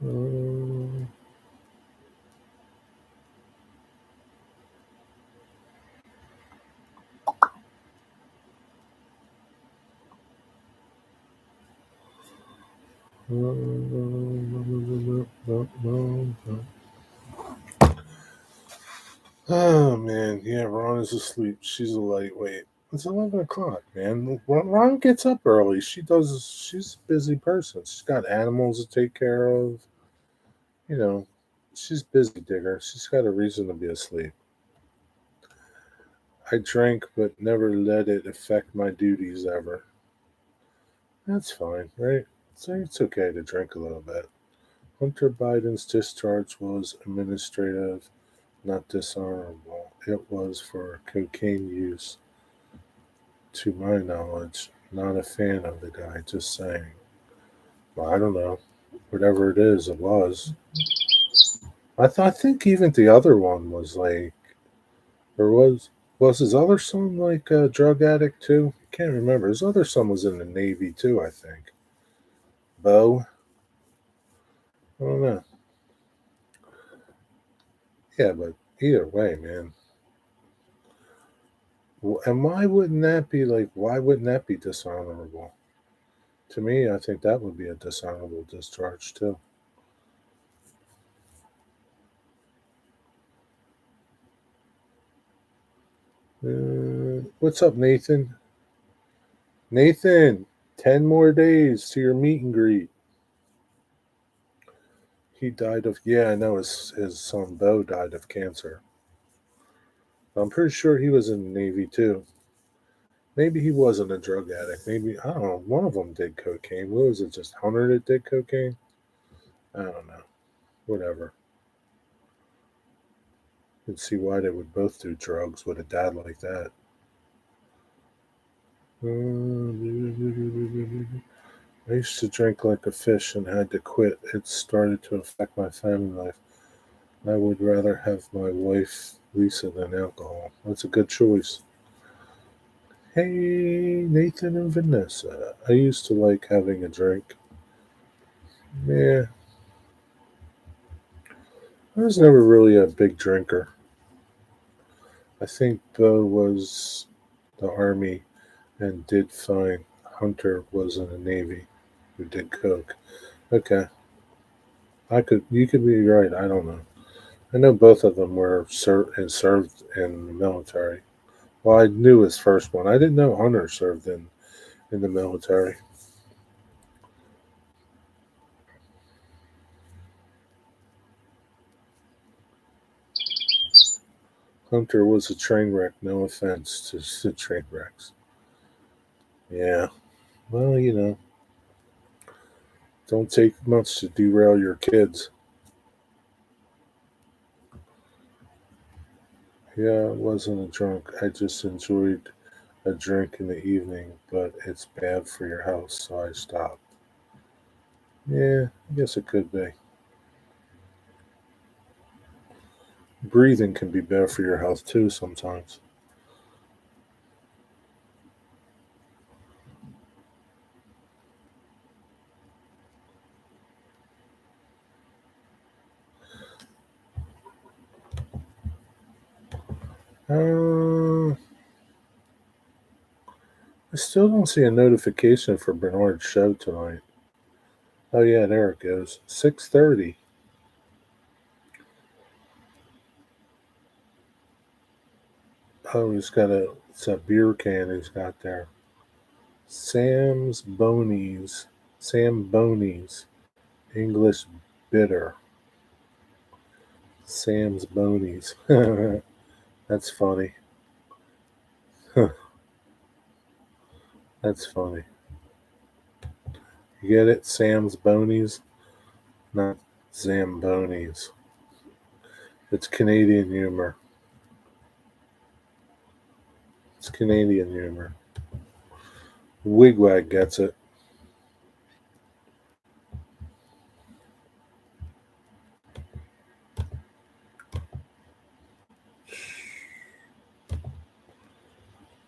A: Um, Oh man, yeah, Ron is asleep. She's a lightweight. It's 11 o'clock, man. Ron gets up early. She's a busy person. She's got animals to take care of. You know, she's busy, Digger. She's got a reason to be asleep. I drank but never let it affect my duties ever. That's fine, right? So it's okay to drink a little bit. Hunter Biden's discharge was administrative, not dishonorable. It was for cocaine use, to my knowledge. Not a fan of the guy, just saying. Well, I don't know. Whatever it is, it was. I think even the other one was like, or was his other son like a drug addict too? I can't remember. His other son was in the Navy too, I think. Bo? I don't know. Yeah, but either way, man. And why wouldn't that be like? Why wouldn't that be dishonorable? To me, I think that would be a dishonorable discharge too. What's up, Nathan? Nathan, 10 more days to your meet and greet. He died of, yeah, I know his son Bo died of cancer. I'm pretty sure he was in the Navy too. Maybe he wasn't a drug addict. Maybe, I don't know, one of them did cocaine. What was it, just Hunter that did cocaine? I don't know. Whatever. You can see why they would both do drugs with a dad like that. I used to drink like a fish and had to quit. It started to affect my family life. I would rather have my wife, Lisa, than alcohol. That's a good choice. Hey, Nathan and Vanessa. I used to like having a drink. Yeah, I was never really a big drinker. I think Bo was the Army and did fine. Hunter was in the Navy who did coke. Okay, you could be right. I don't know. I know both of them were served in the military. Well, I knew his first one. I didn't know Hunter served in the military. Hunter was a train wreck. No offense to the train wrecks. Yeah. Well, don't take much to derail your kids. Yeah, I wasn't a drunk. I just enjoyed a drink in the evening, but it's bad for your health, so I stopped. Yeah, I guess it could be. Breathing can be bad for your health too sometimes. I still don't see a notification for Bernard's show tonight. Oh yeah, there it goes. 6:30. Oh, it's a beer can he's got there. Sam's Bonies. Sam Bonies. English bitter. Sam's Bonies. That's funny. That's funny. You get it? Sam's Bonies? Not Zambonies. It's Canadian humor. It's Canadian humor. Wigwag gets it.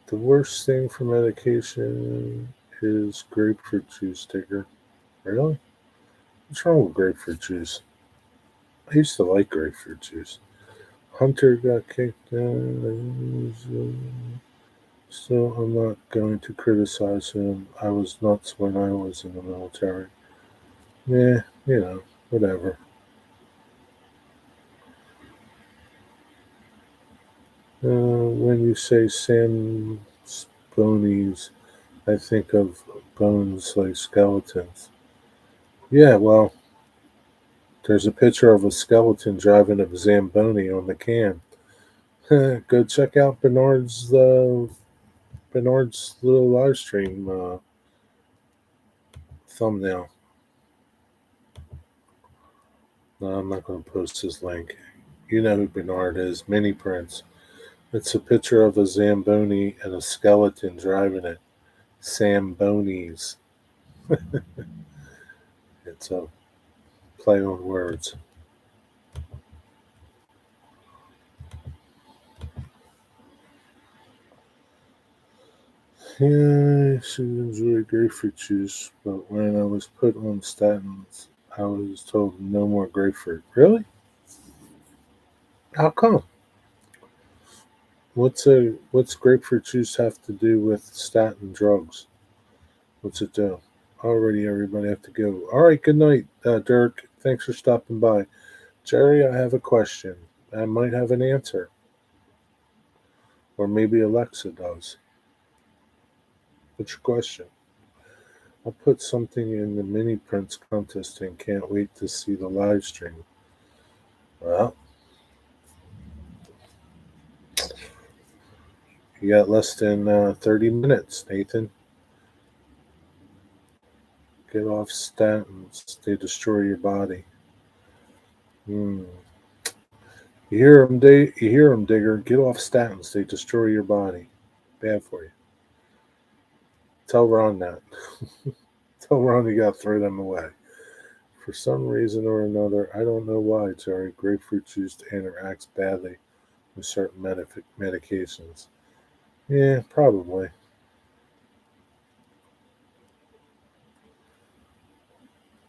A: The worst thing for medication is grapefruit juice, Digger. Really? What's wrong with grapefruit juice? I used to like grapefruit juice. Hunter got kicked out, so I'm not going to criticize him. I was nuts when I was in the military. Yeah, whatever. When you say Sam's bonies, I think of bones like skeletons. Yeah, well, there's a picture of a skeleton driving a Zamboni on the can. Go check out Bernard's little live stream thumbnail. No, I'm not going to post his link. You know who Bernard is. Mini Prince. It's a picture of a Zamboni and a skeleton driving it. Sambonis. It's a play on words. Yeah, I should enjoy grapefruit juice, but when I was put on statins, I was told no more grapefruit. Really? How come? What's grapefruit juice have to do with statin drugs? What's it do? Already, everybody have to go. All right, good night, Dirk. Thanks for stopping by. Jerry, I have a question. I might have an answer, or maybe Alexa does. What's your question? I put something in the mini prints contest and can't wait to see the live stream. Well, you got less than 30 minutes, Nathan. Get off statins. They destroy your body. Hmm. You hear 'em, Digger. Get off statins. They destroy your body. Bad for you. Tell Ron that. Tell Ron you got to throw them away. For some reason or another, I don't know why, Jerry, grapefruit juice interacts badly with certain medications. Yeah, probably.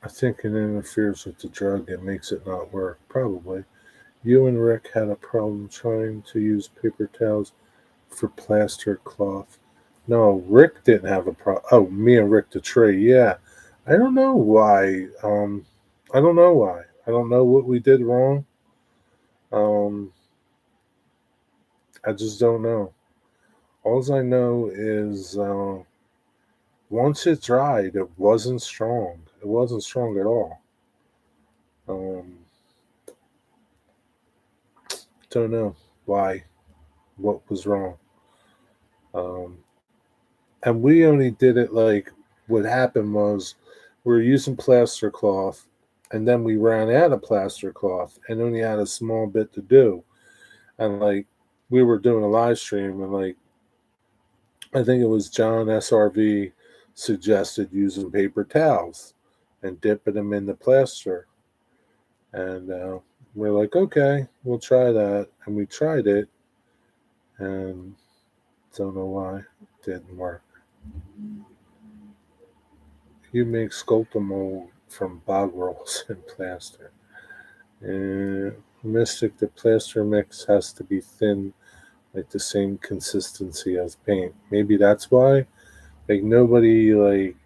A: I think it interferes with the drug and makes it not work. Probably. You and Rick had a problem trying to use paper towels for plaster cloth. No, Rick didn't have a problem. Oh, me and Rick the tree. Yeah. I don't know why. I don't know why. I don't know what we did wrong. Um, I just don't know. All I know is once it dried, it wasn't strong. It wasn't strong at all. Um, don't know why. What was wrong? Um, and we only did it like what happened was we were using plaster cloth, and then we ran out of plaster cloth and only had a small bit to do. And like we were doing a live stream, and like I think it was John SRV suggested using paper towels and dipping them in the plaster. And we're like, okay, we'll try that. And we tried it, and don't know why it didn't work. You make sculptor mold from bog rolls and plaster. And Mystic, the plaster mix has to be thin, like the same consistency as paint. Maybe that's why. Like nobody like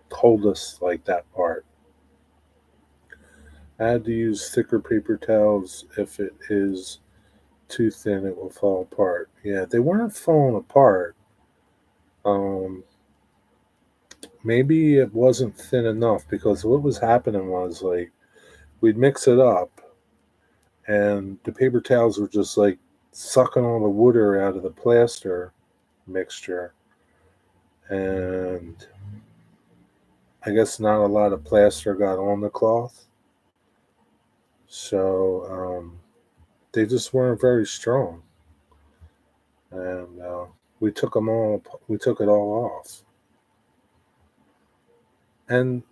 A: told us like that part. I had to use thicker paper towels. If it is too thin, it will fall apart. Yeah, they weren't falling apart. Um, Maybe it wasn't thin enough because what was happening was like we'd mix it up, and the paper towels were just like sucking all the water out of the plaster mixture, and I guess not a lot of plaster got on the cloth, so they just weren't very strong, and we took it all off, and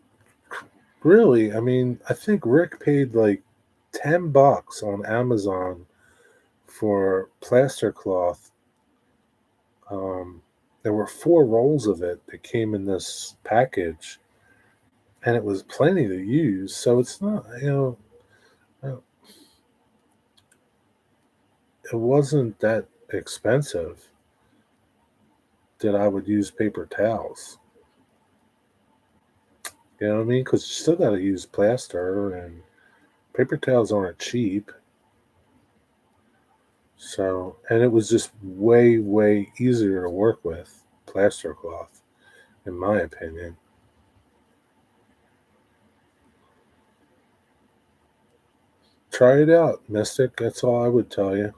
A: really, I mean, I think Rick paid like $10 on Amazon for plaster cloth. Um, there were 4 rolls of it that came in this package, and it was plenty to use. So it's not, uh, it wasn't that expensive that I would use paper towels. You know what I mean? Because you still got to use plaster, and paper towels aren't cheap. So, and it was just way, way easier to work with plaster cloth, in my opinion. Try it out, Mystic. That's all I would tell you.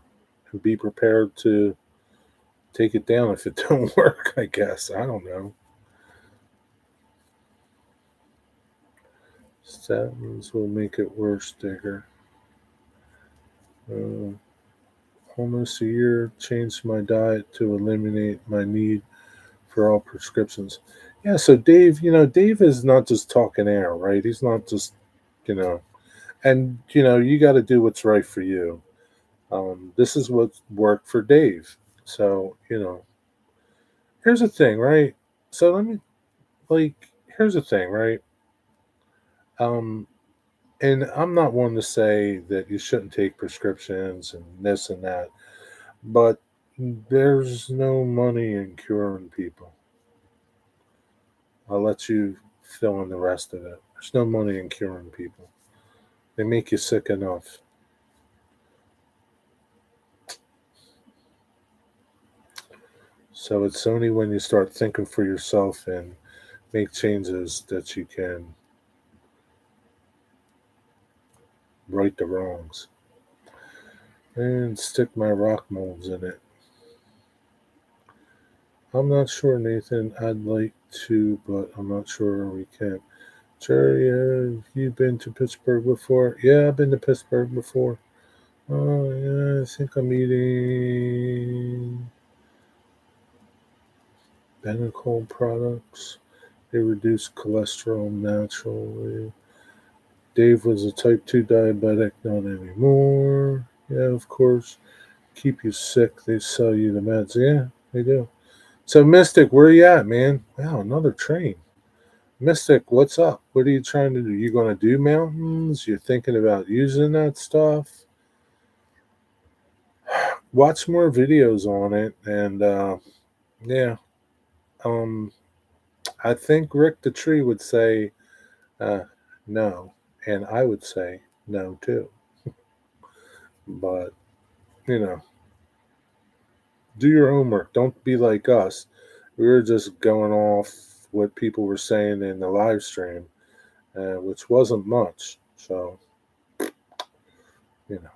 A: And be prepared to take it down if it don't work, I guess. I don't know. Statins will make it worse, Digger. Uh, Almost a year, changed my diet to eliminate my need for all prescriptions. Yeah, so Dave, Dave is not just talking air, right? He's not just, you know, and, you got to do what's right for you. This is what worked for Dave. So, here's the thing, right? So here's the thing, right? Um, and I'm not one to say that you shouldn't take prescriptions and this and that, but there's no money in curing people. I'll let you fill in the rest of it. There's no money in curing people. They make you sick enough. So it's only when you start thinking for yourself and make changes that you can right the wrongs. And stick my rock molds in it. I'm not sure, Nathan. I'd like to, but I'm not sure we can. Jerry, have you been to Pittsburgh before? Yeah, I've been to Pittsburgh before. Oh, yeah, I think I'm eating Benecol products. They reduce cholesterol naturally. Dave was a type 2 diabetic, not anymore. Yeah, of course. Keep you sick. They sell you the meds. Yeah, they do. So, Mystic, where you at, man? Wow, another train. Mystic, what's up? What are you trying to do? You going to do mountains? You're thinking about using that stuff? Watch more videos on it. And, yeah, um, I think Rick the Tree would say uh, no. And I would say no, too. But, you know, do your homework. Don't be like us. We were just going off what people were saying in the live stream, which wasn't much. So, you know,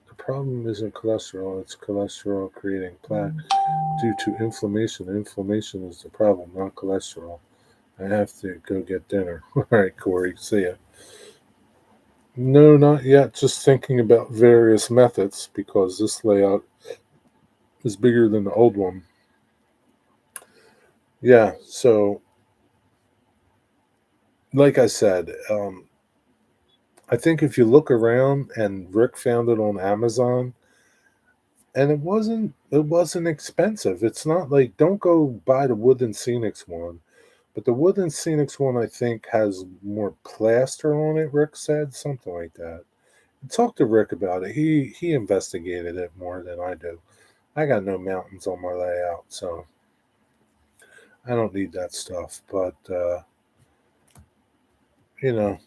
A: the problem isn't cholesterol, it's cholesterol creating plaque due to inflammation. Inflammation is the problem, not cholesterol. I have to go get dinner. All right, Corey, see ya. No, not yet. Just thinking about various methods because this layout is bigger than the old one. Yeah, so like I said, I think if you look around and Rick found it on Amazon, and it wasn't expensive. It's not like don't go buy the Wood and Scenics one, but the Wood and Scenics one I think has more plaster on it. Rick said something like that. Talk to Rick about it. He investigated it more than I do. I got no mountains on my layout, so I don't need that stuff. But you know,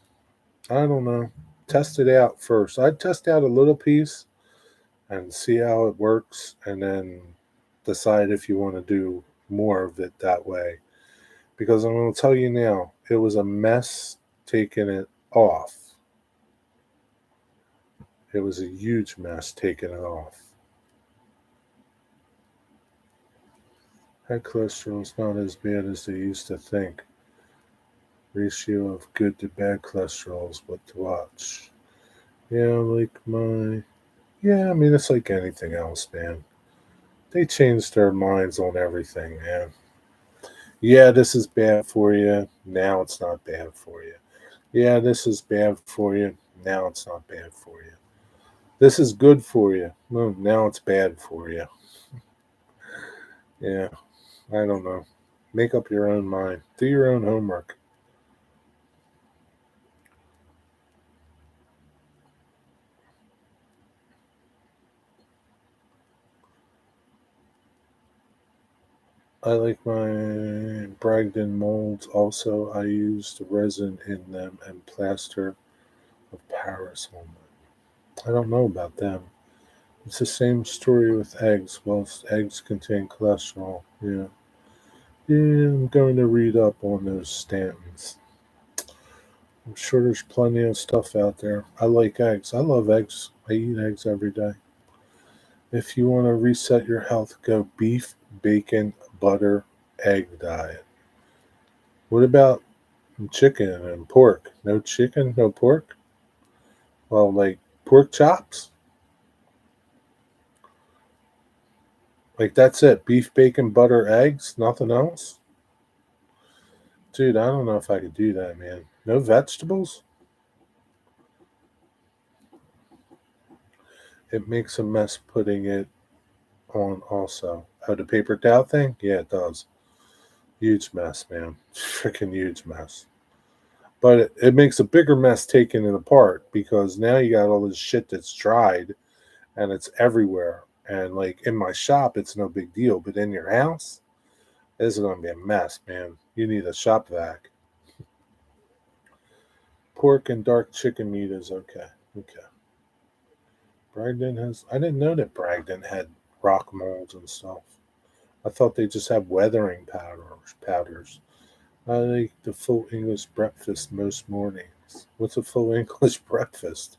A: I don't know. Test it out first. I'd test out a little piece and see how it works, and then decide if you want to do more of it that way. Because I'm going to tell you now, it was a mess taking it off. It was a huge mess taking it off. High cholesterol is not as bad as they used to think. Ratio of good to bad cholesterol is what to watch. Yeah, I mean, it's like anything else, man. They changed their minds on everything, man. Yeah, this is bad for you. Now it's not bad for you. Yeah, this is bad for you. Now it's not bad for you. This is good for you. Well, now it's bad for you. Yeah, I don't know. Make up your own mind. Do your own homework. I like my Bragdon molds. Also, I use the resin in them and plaster of Paris on them. I don't know about them. It's the same story with eggs. Most eggs contain cholesterol. Yeah. Yeah, I'm going to read up on those statins. I'm sure there's plenty of stuff out there. I like eggs. I love eggs. I eat eggs every day. If you want to reset your health, go beef, bacon, butter, egg diet. What about chicken and pork? No chicken, no pork? Well, like pork chops? Like that's it. Beef, bacon, butter, eggs, nothing else? Dude, I don't know if I could do that, man. No vegetables? It makes a mess putting it on also. Oh, the paper towel thing? Yeah, it does. Huge mess, man. Freaking huge mess. But it makes a bigger mess taking it apart because now you got all this shit that's dried and it's everywhere. And like in my shop, it's no big deal. But in your house, this is going to be a mess, man. You need a shop vac. Pork and dark chicken meat is okay. Okay. Bragdon has. I didn't know that Bragdon had rock molds and stuff. I thought they just have weathering powders. I like the full English breakfast most mornings. What's a full English breakfast?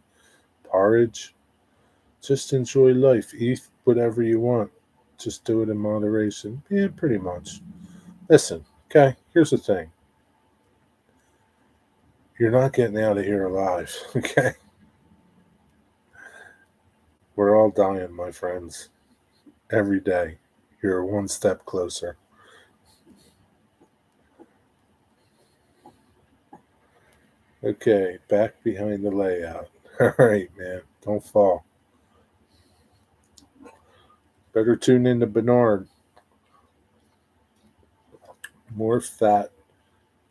A: Porridge? Just enjoy life. Eat whatever you want. Just do it in moderation. Yeah, pretty much. Listen, okay, here's the thing. You're not getting out of here alive, okay? We're all dying, my friends. Every day. You're one step closer. Okay, back behind the layout. All right, man. Don't fall. Better tune in to Bernard. More fat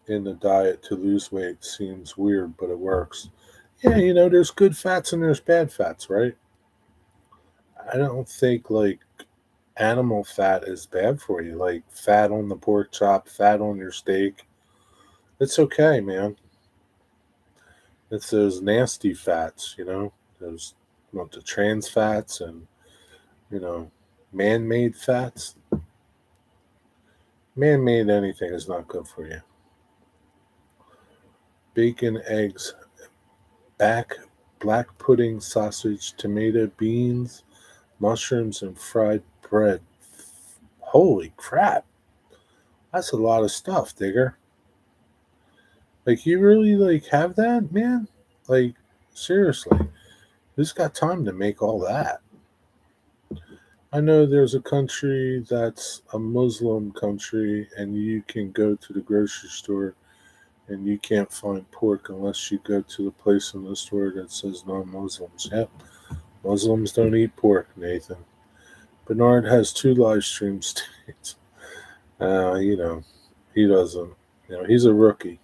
A: in the diet to lose weight seems weird, but it works. Yeah, there's good fats and there's bad fats, right? I don't think like animal fat is bad for you. Like fat on the pork chop, fat on your steak. It's okay, man. It's those nasty fats, those the trans fats and you know man-made fats. Man-made anything is not good for you. Bacon, eggs, back, black pudding, sausage, tomato, beans, mushrooms, and fried bread. Holy crap! That's a lot of stuff, Digger. Like you really like have that, man? Like seriously, who's got time to make all that? I know there's a country that's a Muslim country, and you can go to the grocery store and you can't find pork unless you go to the place in the store that says non-Muslims. Yep, Muslims don't eat pork, Nathan. Bernard has two live streams. He doesn't. He's a rookie.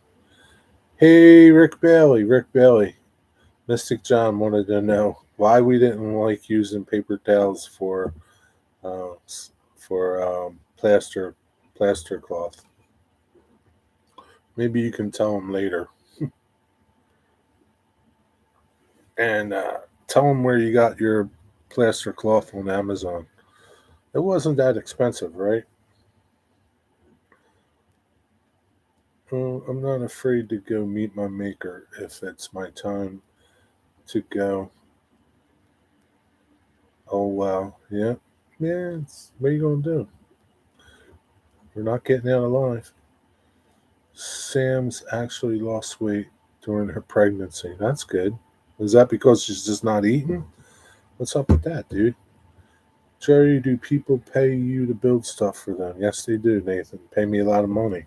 A: Hey, Rick Bailey. Mystic John wanted to know why we didn't like using paper towels uh, for plaster cloth. Maybe you can tell him later and tell him where you got your plaster cloth on Amazon. It wasn't that expensive, right? Well, I'm not afraid to go meet my maker if it's my time to go. Oh wow, yeah, yeah. What are you gonna do? We're not getting out alive. Sam's actually lost weight during her pregnancy. That's good. Is that because she's just not eating? What's up with that, dude? Jerry, do people pay you to build stuff for them? Yes, they do, Nathan. Pay me a lot of money.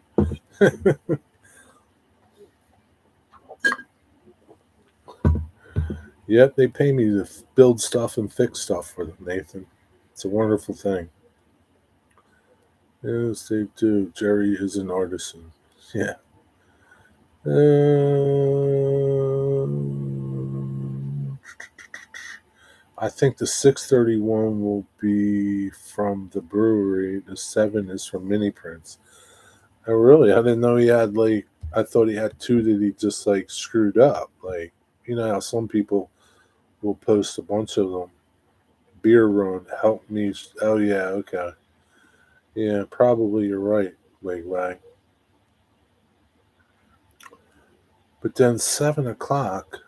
A: Yep, they pay me to build stuff and fix stuff for them, Nathan. It's a wonderful thing. Yes, they do. Jerry is an artisan. Yeah. I think the 631 will be from the brewery. The 7 is from Mini Prince. Oh, really? I didn't know he had like. I thought he had two that he just like screwed up. Like how some people will post a bunch of them. Beer run, help me. Oh yeah, okay. Yeah, probably you're right, Wig Wag. But then 7 o'clock,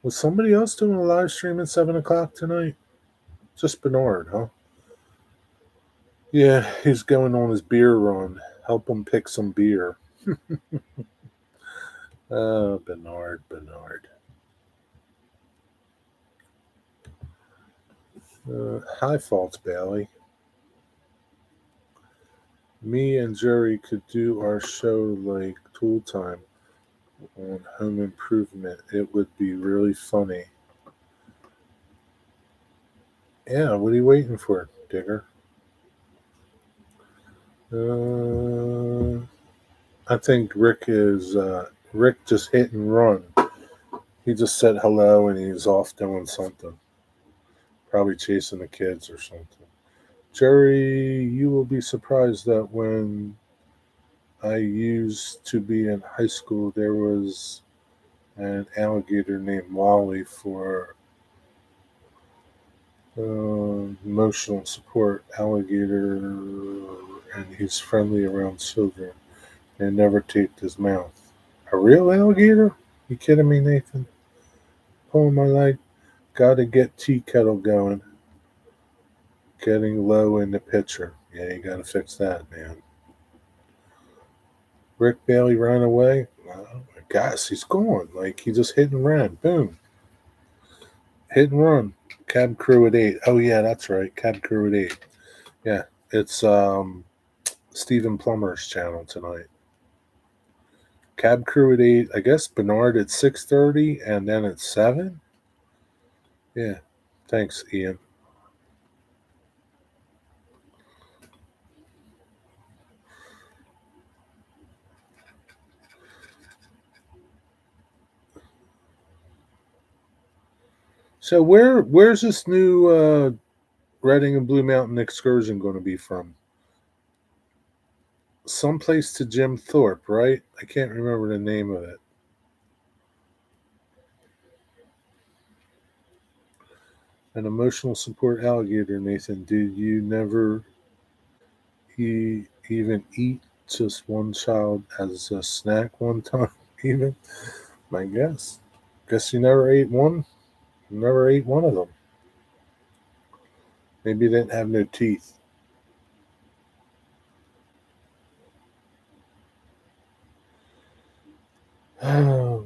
A: was somebody else doing a live stream at 7 o'clock tonight? Just Bernard, huh? Yeah, he's going on his beer run. Help him pick some beer. Oh, Bernard, Bernard. High faults, Bailey. Me and Jerry could do our show like Tool Time on home improvement. It would be really funny. Yeah, what are you waiting for, Digger? I think Rick just hit and run. He just said hello and he's off doing something. Probably chasing the kids or something. Jerry, you will be surprised that when I used to be in high school, there was an alligator named Wally for emotional support alligator, and he's friendly around children and never taped his mouth. A real alligator? You kidding me, Nathan? Pulling my leg. Gotta get tea kettle going. Getting low in the pitcher. Yeah, you gotta fix that, man. Rick Bailey ran away. I guess he's gone. Like he just hit and ran. Boom. Hit and run. Cab crew at 8. Oh yeah, that's right. Cab crew at 8. Yeah. It's Stephen Plummer's channel tonight. Cab crew at 8. I guess Bernard at 6:30 and then at 7. Yeah. Thanks, Ian. So where's this new Reading and Blue Mountain excursion going to be from? Someplace to Jim Thorpe, right? I can't remember the name of it. An emotional support alligator, Nathan. Did you never even eat just one child as a snack one time? Even? My guess. Guess you never ate one? Never ate one of them. Maybe you didn't have no teeth.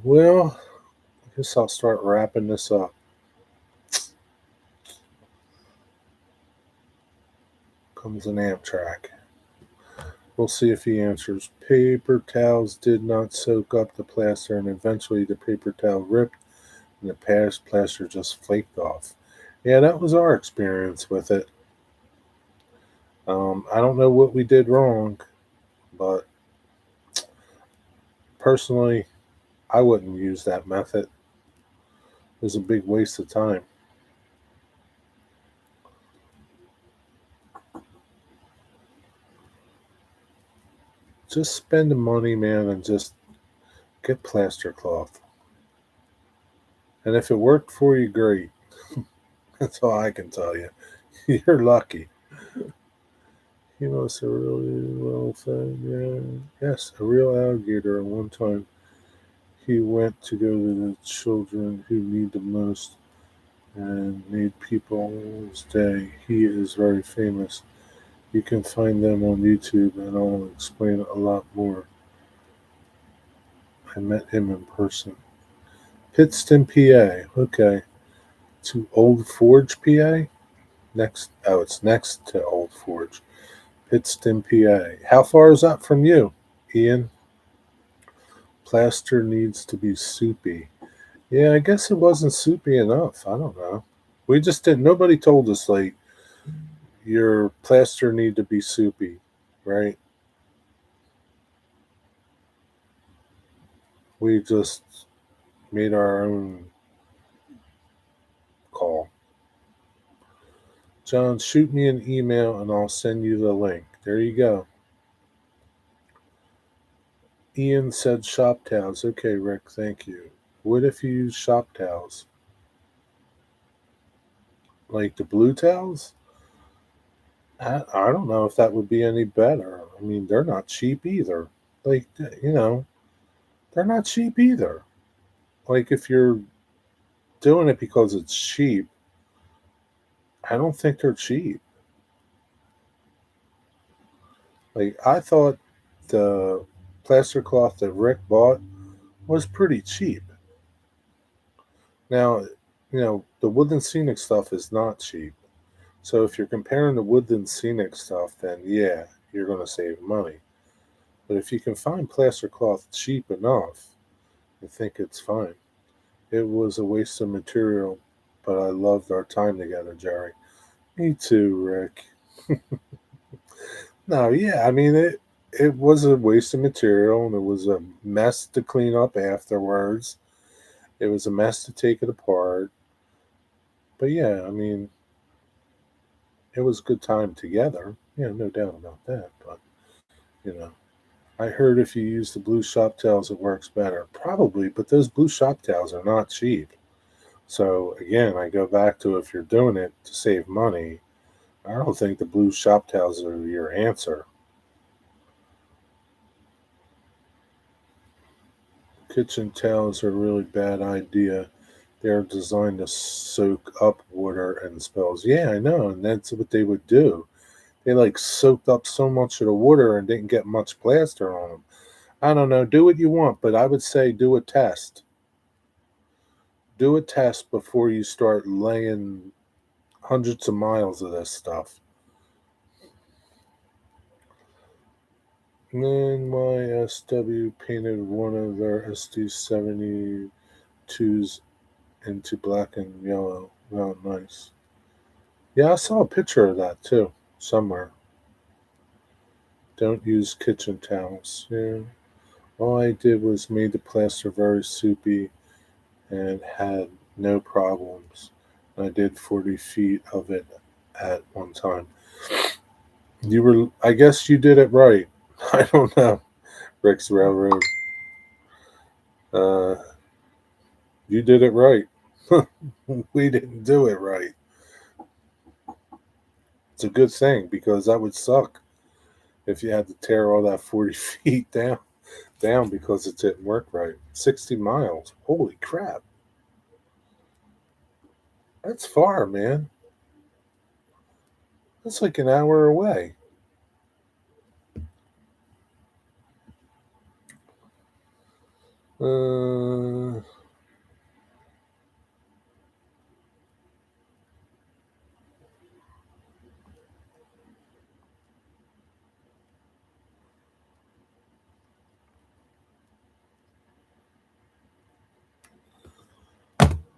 A: Well, I guess I'll start wrapping this up. Comes an Amtrak. We'll see if he answers. Paper towels did not soak up the plaster, and eventually the paper towel ripped, and the plaster just flaked off. Yeah, that was our experience with it. I don't know what we did wrong, but personally, I wouldn't use that method. It was a big waste of time. Just spend the money, man, and just get plaster cloth. And if it worked for you, great. That's all I can tell you. You're lucky. He must have really well fed. Yeah. Yes, a real alligator. At one time, he went to go to the children who need the most and made people's day. He is very famous. You can find them on YouTube, and I'll explain a lot more. I met him in person. Pittston, PA. Okay. To Old Forge, PA? Next. Oh, it's next to Old Forge. Pittston, PA. How far is that from you, Ian? Plaster needs to be soupy. Yeah, I guess it wasn't soupy enough. I don't know. We just didn't. Nobody told us like your plaster need to be soupy, right? We just made our own call. John, shoot me an email and I'll send you the link. There you go. Ian said shop towels. Okay, Rick, thank you. What if you use shop towels? like the blue towels. I don't know if that would be any better. I mean, they're not cheap either. Like, they're not cheap either. Like, if you're doing it because it's cheap, I don't think they're cheap. Like, I thought the plaster cloth that Rick bought was pretty cheap. Now, the Woodland Scenic stuff is not cheap. So if you're comparing the Woodland Scenic stuff, then yeah, you're going to save money. But if you can find plaster cloth cheap enough, I think it's fine. It was a waste of material, but I loved our time together, Jerry. Me too, Rick. No, yeah, I mean it was a waste of material and it was a mess to clean up afterwards. It was a mess to take it apart. But yeah, I mean, it was a good time together. Yeah, no doubt about that. But you know, I heard if you use the blue shop towels, it works better. Probably, but those blue shop towels are not cheap. So again, I go back to if you're doing it to save money, I don't think the blue shop towels are your answer. Kitchen towels are a really bad idea. They're designed to soak up water and spills. Yeah, I know, and that's what they would do. They like soaked up so much of the water and didn't get much plaster on them. I don't know. Do what you want, but I would say do a test. Do a test before you start laying hundreds of miles of this stuff. NYSW painted one of their SD72s into black and yellow. Wow, nice. Yeah, I saw a picture of that too, somewhere. Don't use kitchen towels. Yeah. All I did was made the plaster very soupy and had no problems. I did 40 feet of it at one time. I guess you did it right. I don't know. Rick's Railroad. Uh, you did it right. We didn't do it right. It's a good thing because that would suck if you had to tear all that 40 feet down because it didn't work right. 60 miles. Holy crap. That's far, man. That's like an hour away. Uh,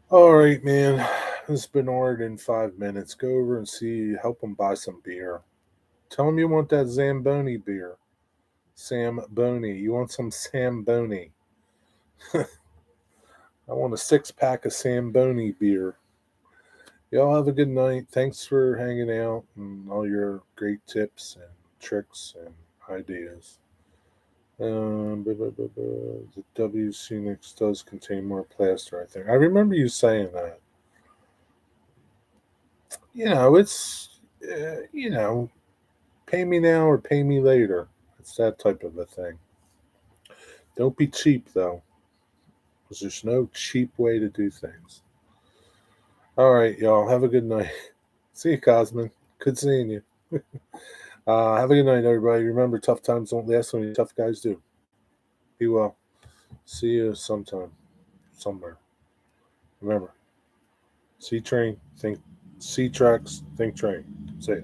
A: all right, man. It's been ordered in 5 minutes. Go over and see. Help them buy some beer. Tell them you want that Zamboni beer. Sam Boney. You want some Sam Boney? I want a 6 pack of Sam Boney beer. Y'all have a good night. Thanks for hanging out and all your great tips and tricks and ideas. The W Scenics does contain more plaster, I think. I remember you saying that. It's, pay me now or pay me later. It's that type of a thing. Don't be cheap, though, because there's no cheap way to do things. All right, y'all. Have a good night. See you, Cosmin. Good seeing you. Have a good night, everybody. Remember, tough times don't last, only tough guys do. Be well. See you sometime, somewhere. Remember, see train, think, see tracks, think train. See ya.